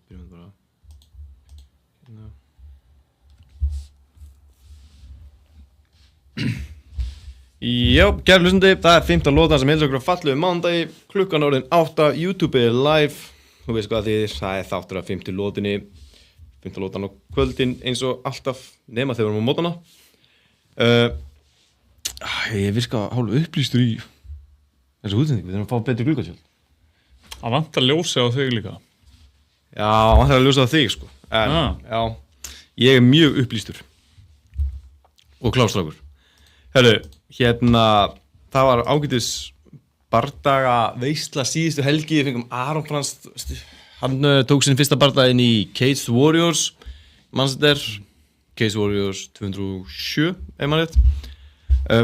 byrjum bara Já, kæru hlustandi, það er 15 lótan sem heilsa okkur á fallegu mánudagi, klukkan orðin 8, YouTube er live, þú veist hvað þið, það er þáttur af 50 lótinni, 15 lótan á kvöldin eins og alltaf, nema þegar við erum á mótana. Ég virka hálf upplýstur í þessu útsendingu, við þurfum að fá betri gluggatjöld. Það vantar ljósi á þig líka. Já, vantar að ljósa á þig, sko. En, já, ég er mjög upplýstur og klástrákur. Herru, hérna, það var ágætis bardaga veisla síðustu helgi, við fengum Aron Frans, hann tók sinn fyrsta bardaginn í Cage Warriors, Manchester, Cage Warriors 207, ef maður rétt.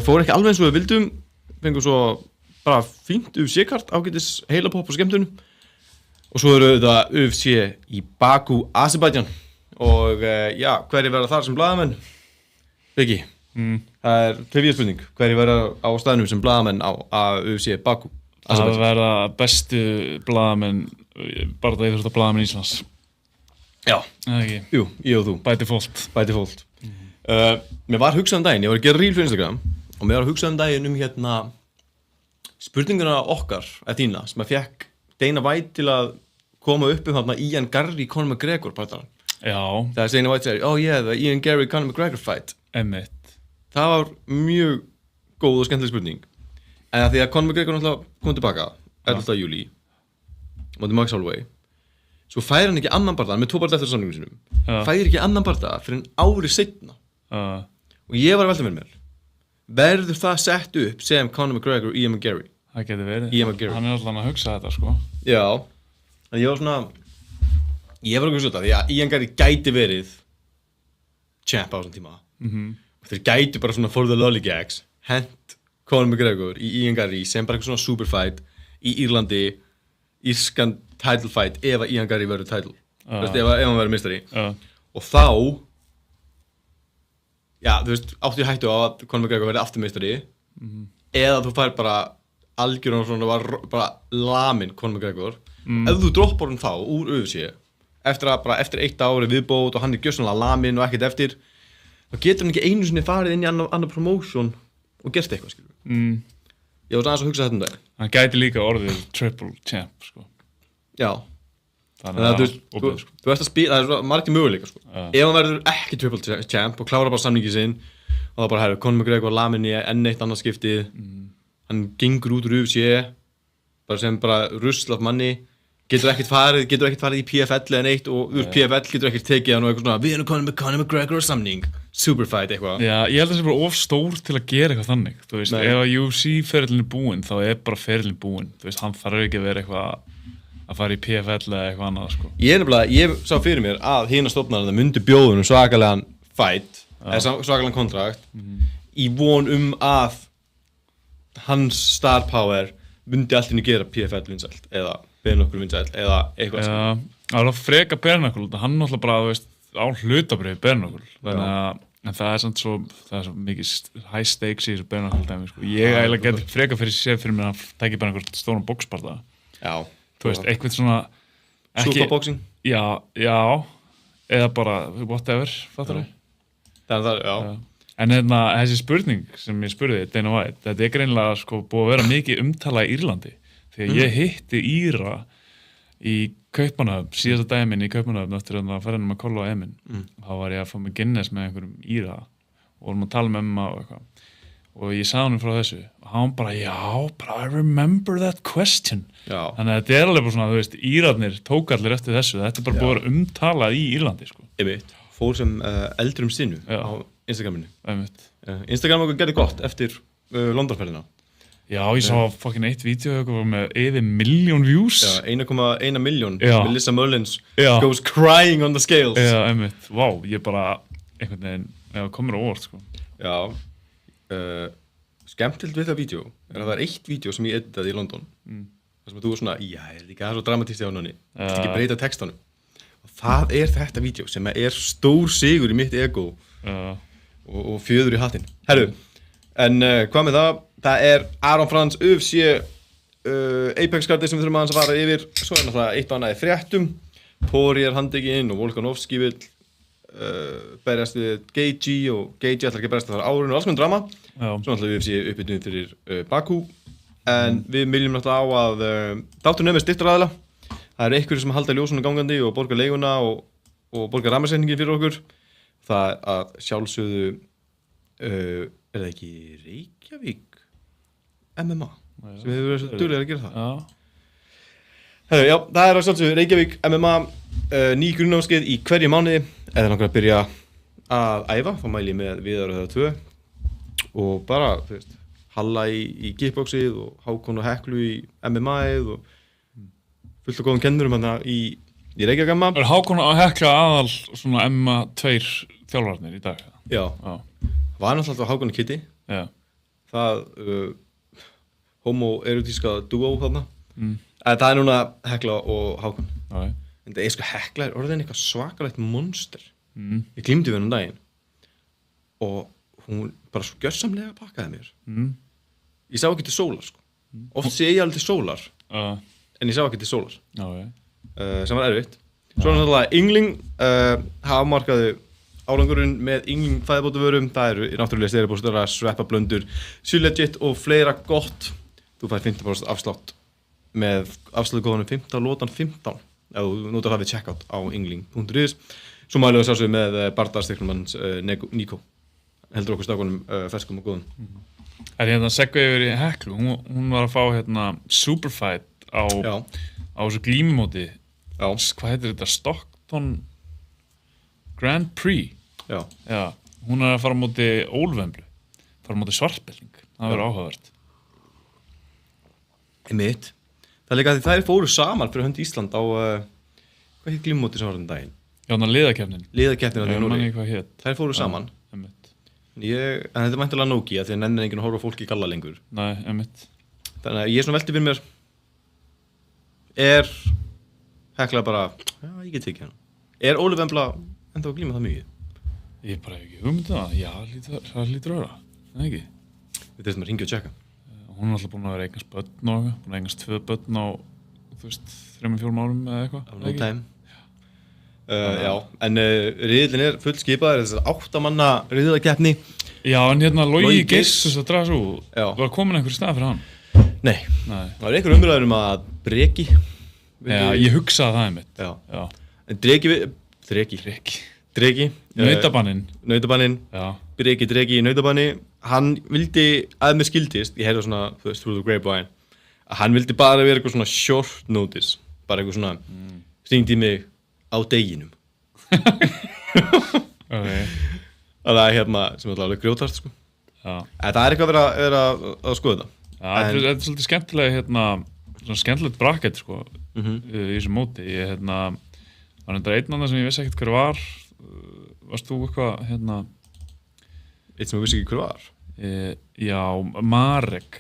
Fór ekki alveg eins og við vildum, fengum svo bara fínt UFC-kart, ágætis heilapopp og skemmtun. Og svo eru þetta UFC í Baku, Azerbaijan. Og já, hverjir verða þar sem blaðamenn? Viki? Það er trivia spurning, hverjir verða á staðnum sem blaðamenn á UFC Baku? Það verða bestu blaðamenn, bara það íþrótta blaðamenn Íslands. Já, ekki. Jú, ég og þú. By default. By default. Mér var hugsað daginn, ég var að gera reel fyrir Instagram og mér var hugsað daginn hérna spurninguna okkar, þína, sem að fekk Dana White til að koma upp þarna Ian Garry, Conor McGregor partaran. Já. Þegar Dana White segir, oh yeah, the Ian Garry, Conor McGregor fight. Einmitt. Það var mjög góð og skemmtileg spurning. En að því að Conor McGregor náttúrulega kom tilbaka 11. júlí móti Max Holloway. Svo fær hann ekki annan bardaga með 2 bardaga eftir samningum sínum. Fær ekki annan bardaga fyrir en ári seinna. Og ég var að velta með mér. Verður það sett upp sem Conor McGregor og Ian McGarry? Það getur verið. Ian McGarry. Hann alltaf að hugsa þetta, sko. Já. En ég var svona ég var að hugsa þetta því að Ian Garry gæti verið champ á þessum tíma. Þeir gætu bara svona for the lollygags hent Conor McGregor í Ian Garry sem bara eitthvað svona superfight í Írlandi, írskan title fight ef að Ian Garry verður title ef hann verður meistari og þá já, þú veist, áttu ég hættu á að Conor McGregor verði aftur meistari eða þú fær bara algjörðan svona bara lamin Conor McGregor ef þú droppar hann þá úr UFC eftir 1 ári viðbót og hann er gjörsamlega lamin og ekkert eftir þá getur hann ekki einu sinni farið inn í annar promotion og gert eitthvað, skilur. Ég var aðeins að hugsa þetta dag. Hann gæti líka orðið triple champ, sko. Já. Þannig að þú ert að spila, það er margir möguleika, sko. Ef hann verður ekki triple champ og klárar bara samningi sinn og það bara herru, Conor McGregor lamin í enn eitt annað skiptið, hann gengur út úr UFC, bara sem bara rusl af manni, getur ekkert farið í PFL eða neitt og úr PFL getur ekkert tekið hann og eitthvað svona við erum konum með Conor McGregor samning superfight eitthvað. Já, ég held að það sé bara of stór til að gera eitthvað þannig, þú veist, ef að UFC-ferillin er búinn, þá er bara ferillin búinn, þú veist, hann þarf ekki að vera eitthvað að fara í PFL eða eitthvað annað, sko. Ég sá fyrir mér að hina stofnarna myndi bjóðunum svakalegan fight, eða svakalegan kontrakt í von að hans star power myndi allt inni gera PFL vinsælt eða Benokul vinsælt eða eitthvað. Já, það var freka Benokul, hann náttúrulega bara, þú veist, á hlutabrið Benokul, þannig að en það er samt svo mikið high stakes í þessu Benokul dæmi, sko. Ég eiginlega geti freka fyrir mér að tækja bara einhvern stóran boxbardaga. Já. Þú veist, eitthvað svona Superboxing? Já, eða bara whatever, fattar þau? Það, já. En þessi spurning sem ég spurði Dana White, þetta er greinilega sko búið að vera mikið umtalað í Írlandi. Þegar ég hitti Íra í Kaupmannahöfn, síðasta daginn minn í Kaupmannahöfn eftir að ferðina með Kollo og Emin. Þá var ég að fá mig Guinness með einhverjum Íra og vorum að tala með MMA og eitthvað. Og ég sagði honum frá þessu og hann bara, I remember that question. Já. Þannig að þetta er alveg bara svona, þú veist, Írarnir tók allir eftir þessu. Þetta er bara búið að vera umtalað í Írlandi, sko. Einmitt. Fór sem eldrum sinnu á Instagraminu. Einmitt. Instagram okkur gerði gott eftir Londonferðina. Já, ég sá fucking eitt vídeo með yfir 1 million views. Já, 1,1 million. Melissa Mullins goes crying on the scales. Já, einmitt. Vá, ég bara einhvern veginn komur á óvart, sko. Já. Skemmtilegt við það vídeo er að það er eitt vídeo sem ég editaði í London þar sem þú er svona, ég er líka svo dramatíst í ánunni, ekki breyta textanum og það er þetta vídeo sem er stór sigur í mitt ego og fjöður í hattinn. Herru, en hvað með það? Það er Aron Frans UFC Apex-kartið sem við þurfum aðeins að fara yfir, svo er náttúrulega eitt og annað í fréttum Poirier handtekinn og Volkanovski vill berjast við Gaethje og Gaethje ætlar ekki að berjast þar árinu og alls konar drama. Svo náttúrulega UFC uppbytun fyrir Baku. En við miljum náttúrulega á að þátturinn með styrktaraðila. Það eru einhverjir sem halda ljósunum gangandi og borga leiguna og borga rammarsendingin fyrir okkur. Það að sjálfsögðu er það ekki Reykjavík MMA sem hefur verið svo duglegir að gera það. Já, það er að sjálfsögðu Reykjavík MMA ný grunnnámskeið í hverju mánuði. Eða langar að byrja að æfa, þá mæli ég með Viðar og þeirra 2 og bara, þú veist, Halla í kickboxið og Hákon og Heklu í MMA-ið og fullt af góðum kennurum hann í Reykjavík MMA. Er Hákon og Hekla aðal svona MMA 2 þjálfarnir í dag? Já. Var náttúrulega Hákon og Kitty. Já. Það homoerotíska dúó þarna. Það er núna Hekla og Hákon. Já. En það sko Hekla orðin eitthvað svakalegt monster. Ég glímdi við hennan daginn og hún bara svo gjörsamlega pakkaði mér. Ég sá ekki til sólar sko. Oft sé ég alveg til sólar en ég sá ekki til sólar. Sem var erfitt. Svo er náttúrulega Yngling hafmarkaði árangurinn með Yngling fæðibótavörum. Það eru náttúrulega steiribóstar, sveppablöndur, Sylegit og fleira gott. Þú fær 15% afslátt með afsláttkóðanum 15 lotan 15. Ef þú notar það við checkout á yngling.is. Svo mælum við sjálfsögðu með barndagstyrknum hans Níko. Heldur okkur strákunum ferskum og góðum. Er hérna seggu yfir í Heklu, hún var að fá hérna Superfight á þessu glímumóti. Já. Hvað heitir þetta? Stockton Grand Prix. Já. Hún er að fara á móti Ólvemblu. Fara á móti Svartbelling. Það verður áhugavert. Einmitt. Það er líka því þær fóru saman fyrir hönd Ísland á hvað heit glímumóti sem var þennan daginn? Já, þannig liðakeppnin. Liðakeppnin Ég man ekki hvað hét. Þær fóru saman. Einmitt. En þetta er mæntilega Nokia því að nennir enginn að horfa á fólki í galla lengur. Nei, einmitt. Þannig að ég er svona velti fyrir mér er Hekla bara, já, ég get ekki hana. Er Óli Vembla enda að glíma það mikið? Ég bara hef ekki hugmynd það. Já, það lítur að vera. Það ekki. Við þessum að ringja og tjekka. Hún er alltaf búin að vera eignast börn og búin að eignast 2 börn á, þú veist, 3-4 árum eða eitthvað. No time. Já, en riðillinn er fullskipaður, þess að 8 manna riðillakeppni. Já, en hérna Logi Geirs að draga svo, var komin einhver stað fyrir hann? Nei. Það var einhver umræður að Breki. Já, ég hugsaði það einmitt. Já. En Dreki. Nautabaninn. Já. Breki í nautabanni. Hann vildi, að mér skildist, ég heyrði svona, þú veist, through the grapevine, að hann vildi bara vera eitthvað svona short notice, bara eitthvað svona, hringdi í mig á deginum. Okay. Það er hérna, sem er alveg grjótart, sko. Já. Það er eitthvað að vera að skoða það. Já, þetta er svolítið skemmtilega, hérna, svona skemmtilegt bracket, sko, í þessu móti. Ég, hérna, var einn annar sem ég vissi ekkert hver var, varst þú eitthvað, hérna... Eitt sem ég vissi ekki hver var? Já, Marek.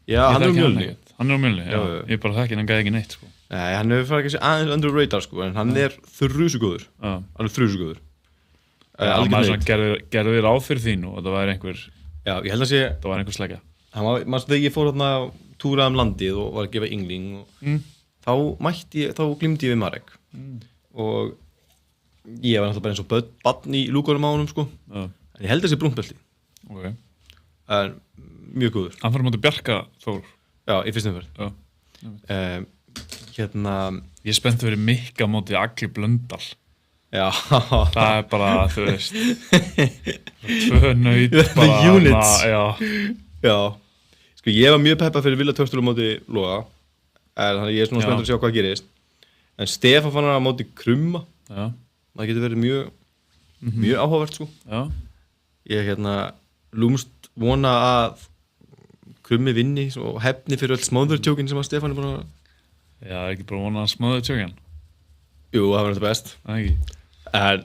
Já, hann er á Mjölni. Hann er á Mjölni, já. Ég bara þekki hann gæði ekki neitt, sko. Nei, hann hefur farið ekki aðeins under radar, sko, en hann er þrjusugóður. Hann er þrjusugóður. Maður gerði ráð fyrir þín og það var einhver... Já, ég held að sé... Það var einhver sleggja. Maður þegar ég fór hérna túraði um landið og var að gefa Yngling og þá glímdi ég við Marek. Og ég var náttúrulega bara eins og barn í lúkunum á honum, sko. En ég held þessi brúntbelti. Ok. En mjög góður. Hann fyrir móti Bjarka Þór. Já, í fyrstum verð. Já. Ég er spennt að vera Mikka móti Agli Blöndal. Já. Það er bara, þú veist, 2 naut bara. The units. Já. Sko, ég var mjög peppað fyrir Villa Törstur á móti Loga. Þannig að ég er svona spenntur að sjá hvað gerist. En Stefán fann hann á móti Krumma. Já. Það getur verið mjög áhugavert, sko. Já. Ég lúmst vona að Krummi vinni og hefni fyrir öll smáðurtjókin sem að Stefán er búin að... Já, ekki bara vona að smáðurtjókin. Jú, það var þetta best. Það ekki. En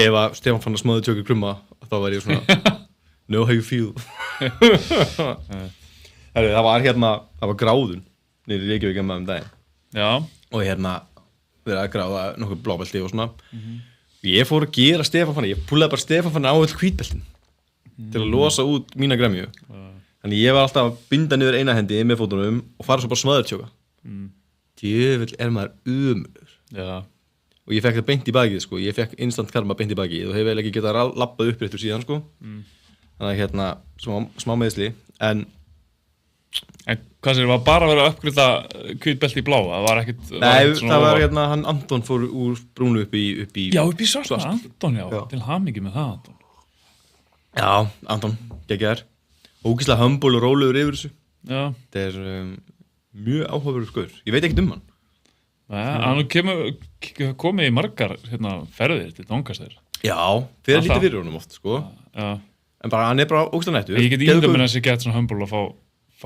ef að Stefán fann að smáðurtjóki Krumma, þá var ég svona know how you feel. Það var gráðun niður í Reykjavík daginn. Já. Og verið að gráða nokkuð blábelti og svona. Ég fór að gera Stefán Fannar, ég púlaði bara Stefán Fannar á öll hvítbeltin til að losa út mína gremju. Þannig ég var alltaf að binda niður eina hendi með fótunum og fara svo bara smaðurtjóka. Djöfull er maður umur. Já. og ég fekk það beint í bakið, sko, ég fekk instant karma beint í bakið og hef vel ekki getað labbað uppréttur síðan, sko. Þannig að smá meiðsli, en hvað sér, var bara að vera að uppgriða hvítbelti í bláa, það var ekkert... Nei, það var hann Anton fór úr brúnu upp í Já, upp í svarta, Anton, já, til hamingju með það, Anton. Já, Anton, geggjaður. Ógeðslega humble og rólegur yfir þessu. Já. Þetta mjög áhugaverður skaur. Ég veit ekkert hann. Hann komið í margar ferðir til Doncaster. Já, fyrir lítið fyrir honum oft, sko. Já. En bara, hann bara ógeðslega nættur. Ég get ímyndað mér að þessi gett svona humble að fá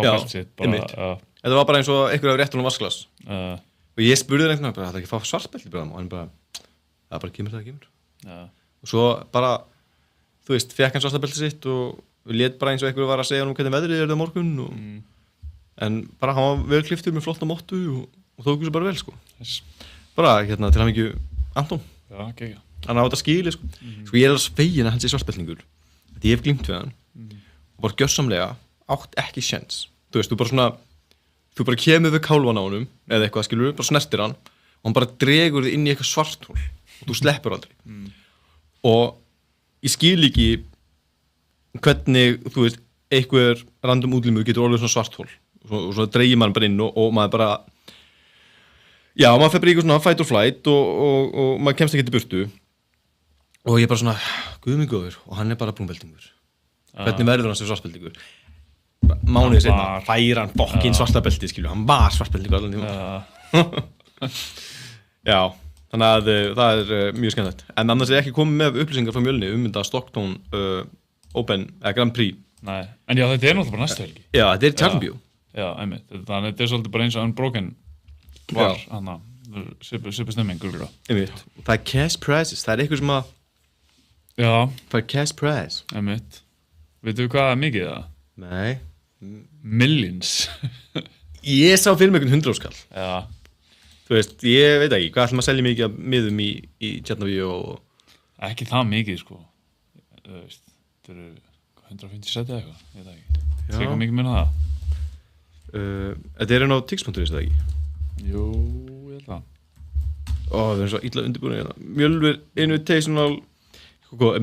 belt sitt. Þetta var bara eins og einhver af réttunum vasklas. Og ég spurði einhvern veginn, það ekki fá svartbelti bara, og hann bara, það bara kemur. Já. Og svo bara, þú veist, fekk hann svartabelti sitt og lét bara eins og einhver var að segja hann hvernig veðrið það morgun og en bara hann var vel kliftur með flotta mottu og tók þessu bara vel, sko. Bara, til hamingju Anton. Já, geggjað. Hann á þetta skili, sko. Sko, ég alveg fegin að hann sé svartbeltingur. Þetta ég hef glímt við hann og bara gjörsamlega átt ekki séns. Þú veist, þú bara kemur við kálvan á honum eða eitthvað, skilur, bara snertir hann og hann bara dregur þig inn í eitthvað svarthól og þú sleppur aldrei. Og ég skil ekki hvernig, þú veist, einhver random útlimur getur orðið svona svarthól og svo dreigir mann bara inn og maður bara maður fer bara í eitthvað svona fight or flight og maður kemst ekki til burtu og ég bara svona, guð minn góður og hann bara brúnbeltingur. Hvernig verður hann sem svartbeltingur? Mánuði seinna fær hann fokkin svartabelti, skilju, hann var svartbeltingur allan tíma. Já, þannig að það mjög skemmtilegt. En annars ekki komið með upplýsingar frá Mjölni þetta Stockton Open, eða Grand Prix. Nei, en já, þetta náttúrulega bara næstu helgi. Já, þetta Tjarnbíó. Já, einmitt. Þannig þetta svolítið bara eins og Unbroken var, svipu stemming, gulra. Einmitt. Og það cash prizes, það eitthvað sem að það cash prize. Einmitt. Veitu hvað mikið það? Nei. Millions. Ég sá fyrir mig 100 skall. Já. Þú veist, ég veit ekki, hvað ætlum að selja mikið af miðum í Tjarnbíó og... Ekki það mikið, sko. Þú veist, þetta 150 seti eitthvað, ég veit ekki. Það eitthvað mikið meina það. Þetta inn á tix.is, eða ekki? Jú, ég held það. Við erum svo illa undirbúin hérna. Mjölnir Invitational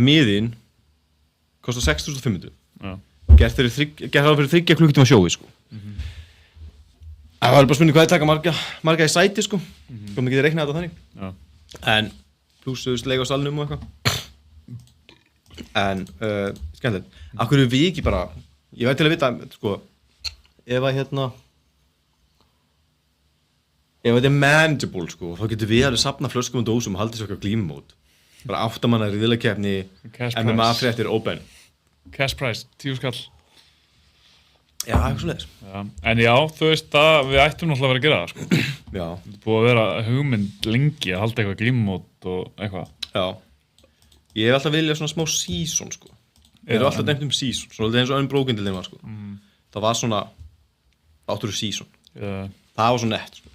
miðin kostar 6.500. Já. Gert fyrir 3 klukkutíma sjói, sko. Það var bara spurning hvað taka marga í sæti, sko. Komum ekki að reikna þetta þannig. Já. En pluss leik á salnum og eitthvað. En skemmtilegt. Af hverju við ekki bara, ég veit til að vita, sko, ef þetta er manageable, sko, þá getur við alveg safna flöskum og dósum og haldið svo eitthvað glímumót. Bara 8 manna riðlakeppni, MMA-fréttir open. Cash prize, 10 skall. Já, eitthvað svoleiðis. Já. En já, þú veist að við ættum náttúrulega að vera að gera það, sko. Já. Þetta búið að vera hugmynd lengi að halda eitthvað glímumót og eitthvað. Já. Ég hef alltaf viljað svona smá season, sko. Þeir eru alltaf nefnt season, svona eins og Unbroken til þeim var, sko. Það var svona áttur season. Það var svona nett, sko.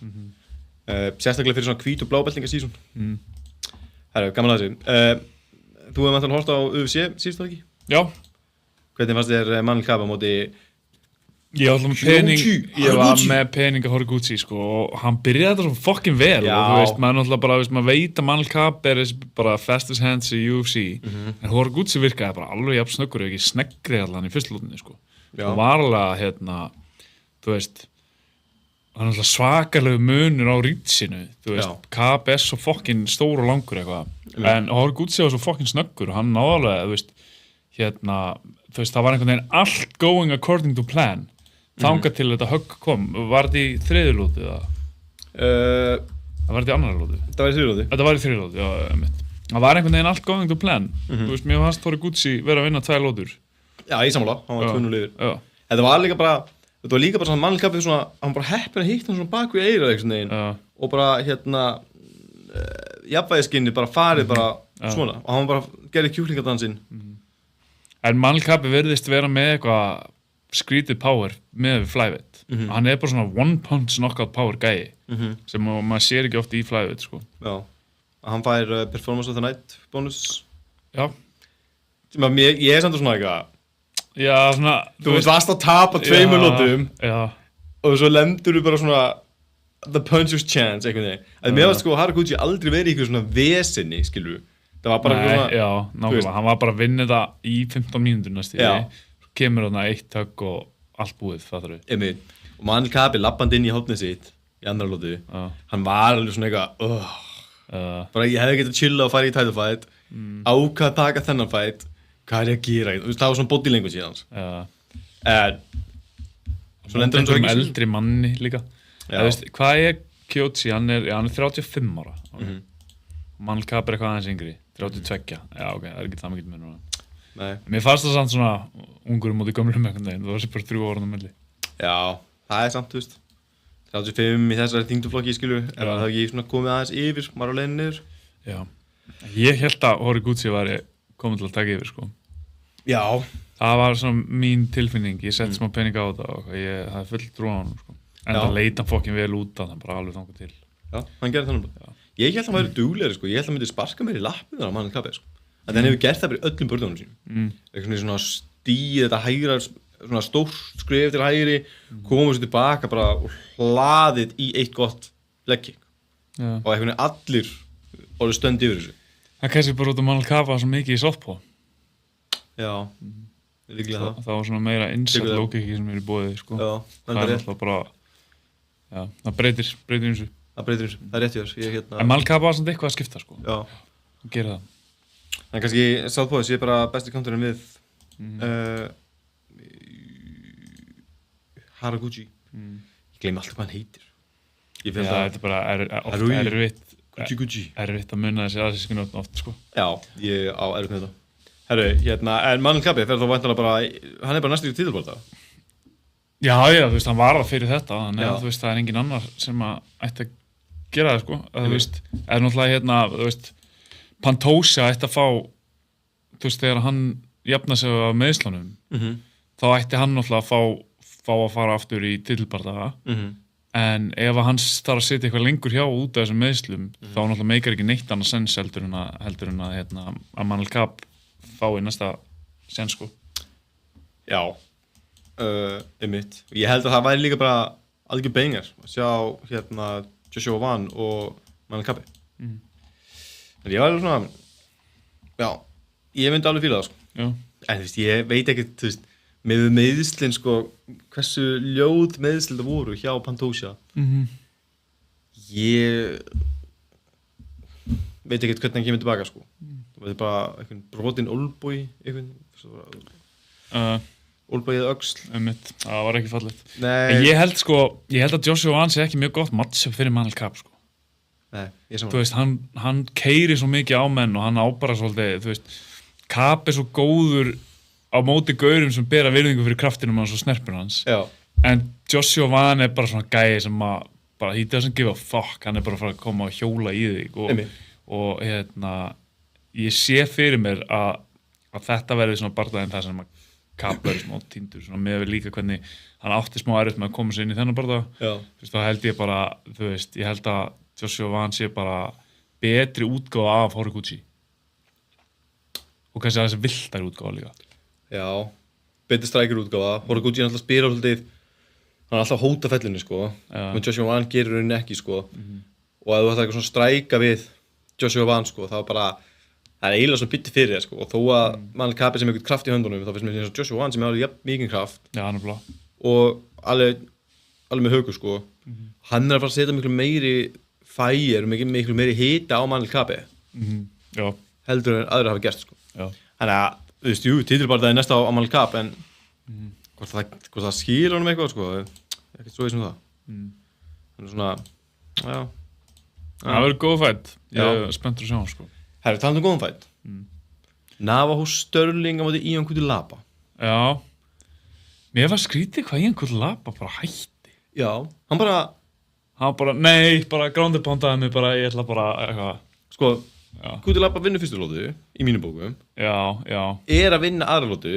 Sérstaklega fyrir svona hvít og blábeltinga season. Herru, gaman að þessu. Þú hefði vantanlega horft á UFC síðustu ekki? Já. Hvernig fannst þér Manel Kape á móti Ég var með peninga Horiguchi, sko, og hann byrjaði þetta svo fucking vel. Og þú veist, maður náttúrulega bara, maður veit að Manel Kape bara fastest hands í UFC, en Horiguchi virkaði bara alveg jafn snöggur og ekki sneggri allan í fyrstulótinni, sko. Og var alveg, þú veist, hann náttúrulega svakalegu munur á rýtsinu, þú veist, Kape er svo fucking stór og langur eitthvað, en Horiguchi var svo fucking snöggur og hann náðalega, þú veist, þú veist, það var einhvern veginn allt going according to plan. Þangað til þetta högg kom. Var þetta í þriðju lóti eða? Það var þetta í annarri lóti. Þetta var í þriðju lóti. Þetta var í þriðju lóti, já, einmitt. Það var einhvern veginn allt going to plan. Þú veist, mér fannst Horiguchi vera að vinna 2 lótur. Já, í sammála. Hann var 2-0 yfir. Þetta var líka bara svona Manel Kape svona, hann bara heppinn að hitta hann svona bak við eyrað einhvern veginn. Og bara jafnvægisskinnið bara farið bara svona. Og hann bara gerði kjúklingadansinn. En Manel Kape virðist vera með eitthvað skrítið power með við flyweight. Hann er bara svona one punch knockout power gæi sem maður sér ekki oft í flyweight, sko. Já. Hann fær performance of the night bonus. Já. Ég er samt svona eitthvað. Já, svona. Þú veist, varst að tapa 2 lótum. Já. Og svo lendur þú bara svona the puncher's chance, einhvern veginn. Að mér var sko Haraguchi aldrei verið í ykkur svona vesenni, skilur. Það var bara Nei, já, nákvæmlega, hann var bara að vinna þetta í 15 mínútur næstu. Svo kemur þarna 1 högg og allt búið, fattar við. Einmitt. Og Manel Kape lappandi inn í hópnið sitt í andra lótu. Hann var alveg svona eitthvað, bara ég hefði getað chilla og farið í title fight, ákvað að taka þennan fight, hvað er ég að gera? Það var svona body language í hans. Svo lendur hann svo ekki eldri manni líka. Veist, hvað er Kyoji? Hann er 35 ára. Manel Kape er eitthvað aðeins yngri, 32. Já, ok, það er ekki það mikið með núna. Nei. Mér fannst það samt svona ungur móti gömlum einhvern veginn, það var sér bara 3 ára á milli. Já, það er samt, þú veist. 35 í þessari þyngduflokki, skilu, en það hefði ekki svona komið aðeins yfir, maður á leiðinni niður. Já, ég held að Horiguchi væri komið til að taka yfir, sko. Já. Það var svona mín tilfinning, ég sett smá pening á þetta og ég hafði fullt trú á hann, sko. En það leit hann fokkin vel út að hann bara alveg þangað til. Já, hann gerði þannig bara. Ég held að hann væri duglegri, sko, ég held að hann myndi sparka meir í lappirnar á Manel Kape, sko. En hann hefur gert það bara í öllum börnunum sínum. Eitthvað svona stíð þetta hægra, svona stórt skref til hægri, komið svo tilbaka bara og hlaðið í eitt gott leg kick. Og einhvern veginn allir orðið stönd yfir þessu. Það kannski bara út af Manel Kape svo mikið í softball. Já, líklega það. Það var svona meira inside low kicki sem er í boðið, sko. Já, það er alltaf bara, já, það breytir eins og. Það breytir eins og, það er rétt í þess. En Manel Kape var svona eitthvað að skipta, sko. Já. Hann gerir það. En kannski Southpaw sé bara besti counterinn við Haraguchi. Ég gleymi alltaf hvað hann heitir. Ég finn það. Þetta er bara erfitt að munna þessi asísku nöfn oft, sko. Já, ég á erfitt með þetta. Herru, en Manel Kape fer þá væntanlega bara, hann er bara næstu í titilbaráttu. Já, þú veist, hann var það fyrir þetta, þannig að þú veist, það er engin annar sem ætti að gera það, sko. Þú veist, er náttúrulega þú veist, Pantoja ætti að fá, þú veist, þegar hann jafna sig á meiðslunum, þá ætti hann náttúrulega að fá að fara aftur í titilbardaga, en ef hann þarf að setja eitthvað lengur hjá út af þessum meiðslum, þá náttúrulega meikar ekki neitt annað sens heldur en að Manel Kape fái næsta sens, sko. Já. Einmitt. Ég held að það væri líka bara algjör bengar að sjá Joshua Van og Manel Kape. En ég var alveg svona, já, ég myndi alveg fíla það, sko. Já. En þú veist, ég veit ekki, þú veist, með meiðslin, sko, hversu ljóð meiðslin það voru hjá Pantoja. Ég veit ekki hvernig hann kemur tilbaka, sko. Það var bara einhvern brotinn olbói, olbóið öxl. Það var ekki fallegt. Nei. En ég held að Joshua Van sé ekki mjög gott matchup fyrir Manel Kape, sko. Nei, ég saman. Þú veist, hann keyrir svo mikið á menn og hann ábara svolítið, þú veist, Kape er svo góður á móti gaurum sem bera virðingu fyrir kraftinum hans og snerpun hans. Já. En Joshua Van er bara svona gæi sem bara, he doesn't give a fuck, hann er bara að fara að koma og hjóla í þig og ég sé fyrir mér að þetta verði svona bardaginn það sem að Kape verði smá týndur, svona með líka hvernig hann átti smá erfitt með að koma sér inn í þennan bardaga. Þú veist, þá held ég bara, þú veist, ég held að Joshua Van sé bara betri útgáfa af Horiguchi og kannski aðeins viltari útgáfa líka. Já, betri strækir útgáfa. Horiguchi er alltaf spyrir svolítið, hann er alltaf að hóta fellinu, sko, menn Joshua Van gerir rauninni ekki, sko, og ef þú ætti eitthvað svona stræka við Joshua Van, sko, þá bara, það er eiginlega svona bytti fyrir það, sko, og þó að Manel Kape sem eitthvað kraft í höndunum, þá finnst mér eins og Joshua Van sem er alveg jafn mikið kraft. Já, hann er blá. Og alveg með högu, sko. Hann er að fara að setja miklu meiri fæir og miklu meiri hita á Manel Kape. Já. Heldur en aðrir hafa gert, sko. Já. Þannig að, þú veist, titilbardaði næsta á Manel Kape, en hvort það skýr honum eitthvað, sko, ekkert svo sem það. Þannig svona, já. Það verður góð fætt. Ég er spenntur að sjá hann, sko. Herru, talandi góðan fætt. Navajo Sterling á móti Ion Cutelaba. Já. Mér var skrítið hvað Ion Cutelaba bara hætti. Já, hann bara, bara ground poundaði mig bara, ég ætla bara eitthvað. Sko, Cutelaba vinnur fyrstu lótu, í mínum bókum. Já. Er að vinna aðra lótu,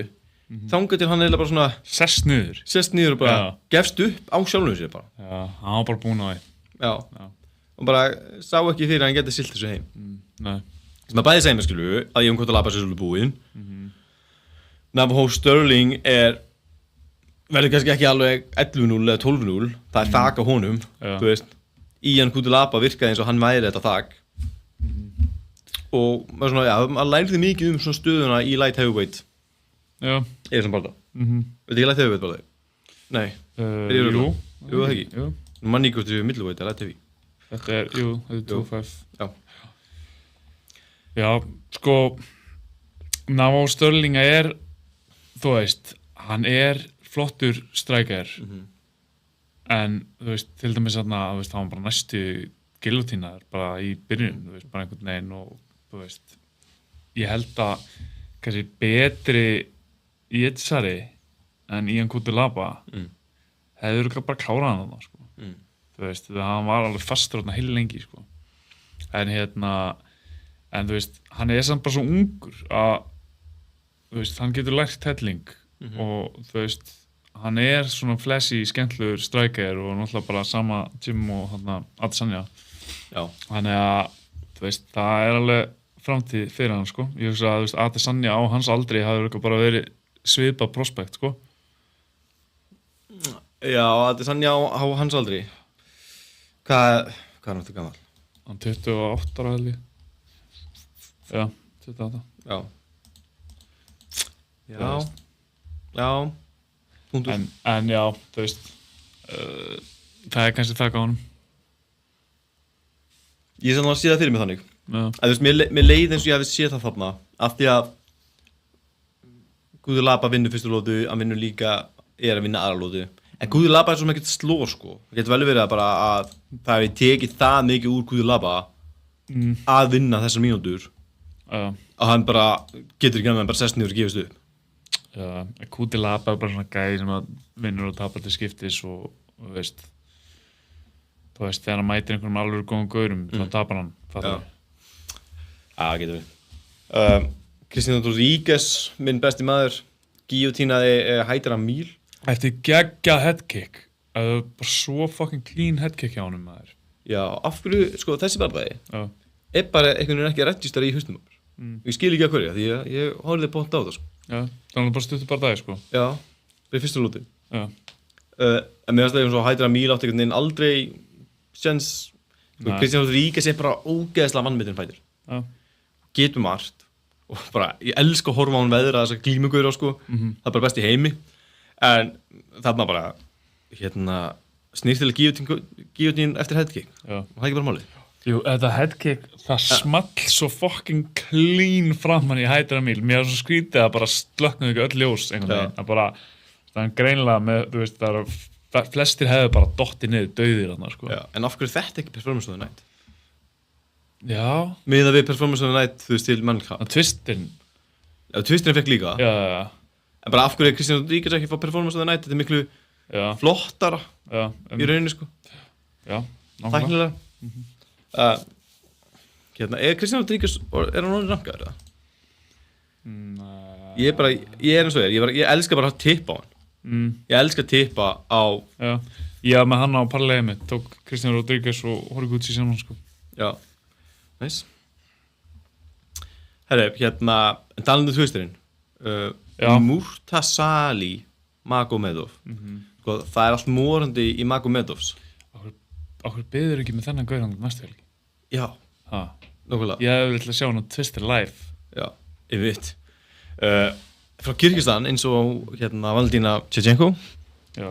þangað til hann eiginlega bara svona sest niður og bara gefst upp á sjálfum sér bara. Já, hann var bara búinn á því. Já. Og bara sá ekki fyrir að hann geti siglt þessu heim. Nei. Sem að bæði segja mér, skilu, að Ion Cutelaba sé svolítið búinn. Navajo Sterling verður kannski ekki alveg 11-0 eða 12-0. Það er þak á honum, þú veist. Ian Coudelaba virkaði eins og hann væri þetta þak og maður svona, maður lærði mikið svona stöðuna í light heavyweight í þessum barða veit ekki light heavyweight barða? Nei, Jú, það ekki manni hvort þessu middleweight light heavy þetta er 2-5 Já, sko Navo Sterling þú veist, hann flottur striker en þú veist, til dæmis þarna, þú veist, hann var bara næstu giljotínaður bara í byrjun, þú veist, bara einhvern veginn og þú veist, ég held að kannski betri Jetsari en Ian Coudelaba hefur bara klárað hann þarna, sko. Þú veist, hann var alveg fastur þarna heil lengi, sko. En þú veist, hann samt bara svo ungur að, þú veist, hann getur lært helling og þú veist, hann svona flashy, skemmtlegur striker og náttúrulega bara sama Jim og þarna Adesanya. Já. Þannig að, þú veist, það alveg framtíð fyrir hann, sko. Ég hugsa að, þú veist, Adesanya á hans aldri hafði bara verið svipað prospekt, sko. Já, Adesanya á hans aldri. Hvað er hann til gamall? Hann 28 ára held ég. Já, 28. Já. En já, þú veist, það kannski þakka honum. Ég sem að sé það fyrir mig þannig. Þú veist, mér leið eins og ég hafi séð það þarna af því að Coudelaba vinnur fyrstu lótu, hann vinnur líka að vinna aðra lótu. En Coudelaba svo mikið slór, sko. Það getur vel verið bara að það hefði tekið það mikið úr Coudelaba að vinna þessar mínútur að hann bara getur ekki annað en bara sest niður og gefist upp. Já, Coudelaba bara svona gæði sem að vinnur og tapar til skiptis og þú veist, þegar hann mætir einhverjum alveg góðum gaurum, þá tapar hann, fattar við. Það getur við. Cristiano Rodríguez, minn besti maður, gíotínaði Haider Amil. Eftir geggjað headkick, bara svo fucking clean headkick hjá honum, maður. Já, af hverju, sko, þessi barðaði bara einhvern veginn ekki registrar í hausnum. Ég skil ekki að hverja, því ég horfði bónt á það, sko. Já, það var bara stuttur barðaði, sko. Já, það fyrstu lúti. Já. En mér finnst það eins og Haider Amil átti einhvern veginn aldrei séns, Cristiano Rodríguez bara ógeðslega vannmetinn fætir. Já. Getur margt og bara, ég elska að horfa á hann veðra þessar glímugaur á, sko. Það bara best í heimi. En þarna bara, snýrtilega gíotín eftir headkick. Já. Það ekki bara málið. Jú, þetta headkick, það small svo fucking clean framan í Haider Amil. Mér svo skrítið að bara slöknuðu ekki öll ljós einhvern veginn. Það bara, það greinilega með, þú veist, flestir hefðu bara dottið niður dauðir þarna, sko. Já, en af hverju þetta ekki performance of the night? Já. Miðað við performance of the night, þú veist, til mannkap. Twistin. Já, Twistin fekk líka. Já. En bara af hverju Cristiano Rodríguez ekki fá performance of the night? Þetta miklu flottara í rauninni, sko. Já, nákvæmlega. Cristiano Rodríguez, hann orðinn rankaður, eða? Ég eins og ég elska bara að tippa á hann. Ég elska að tippa á... Já, með hann á parleiðið mitt, tók Cristiano Rodríguez og Horiguchi saman, sko. Já, nice. Herri, talandi twisturinn. Murtasali Magomedov. Sko, það allt morandi í Magomedovs. Okkur byður ekki með þennan gauðan næstu helgi? Já, nokkulega. Ég hef viljað sjá hann á Twister live. Já, ég veit. Frá Kyrgyzstan, eins og Valentína Shevchenko. Já.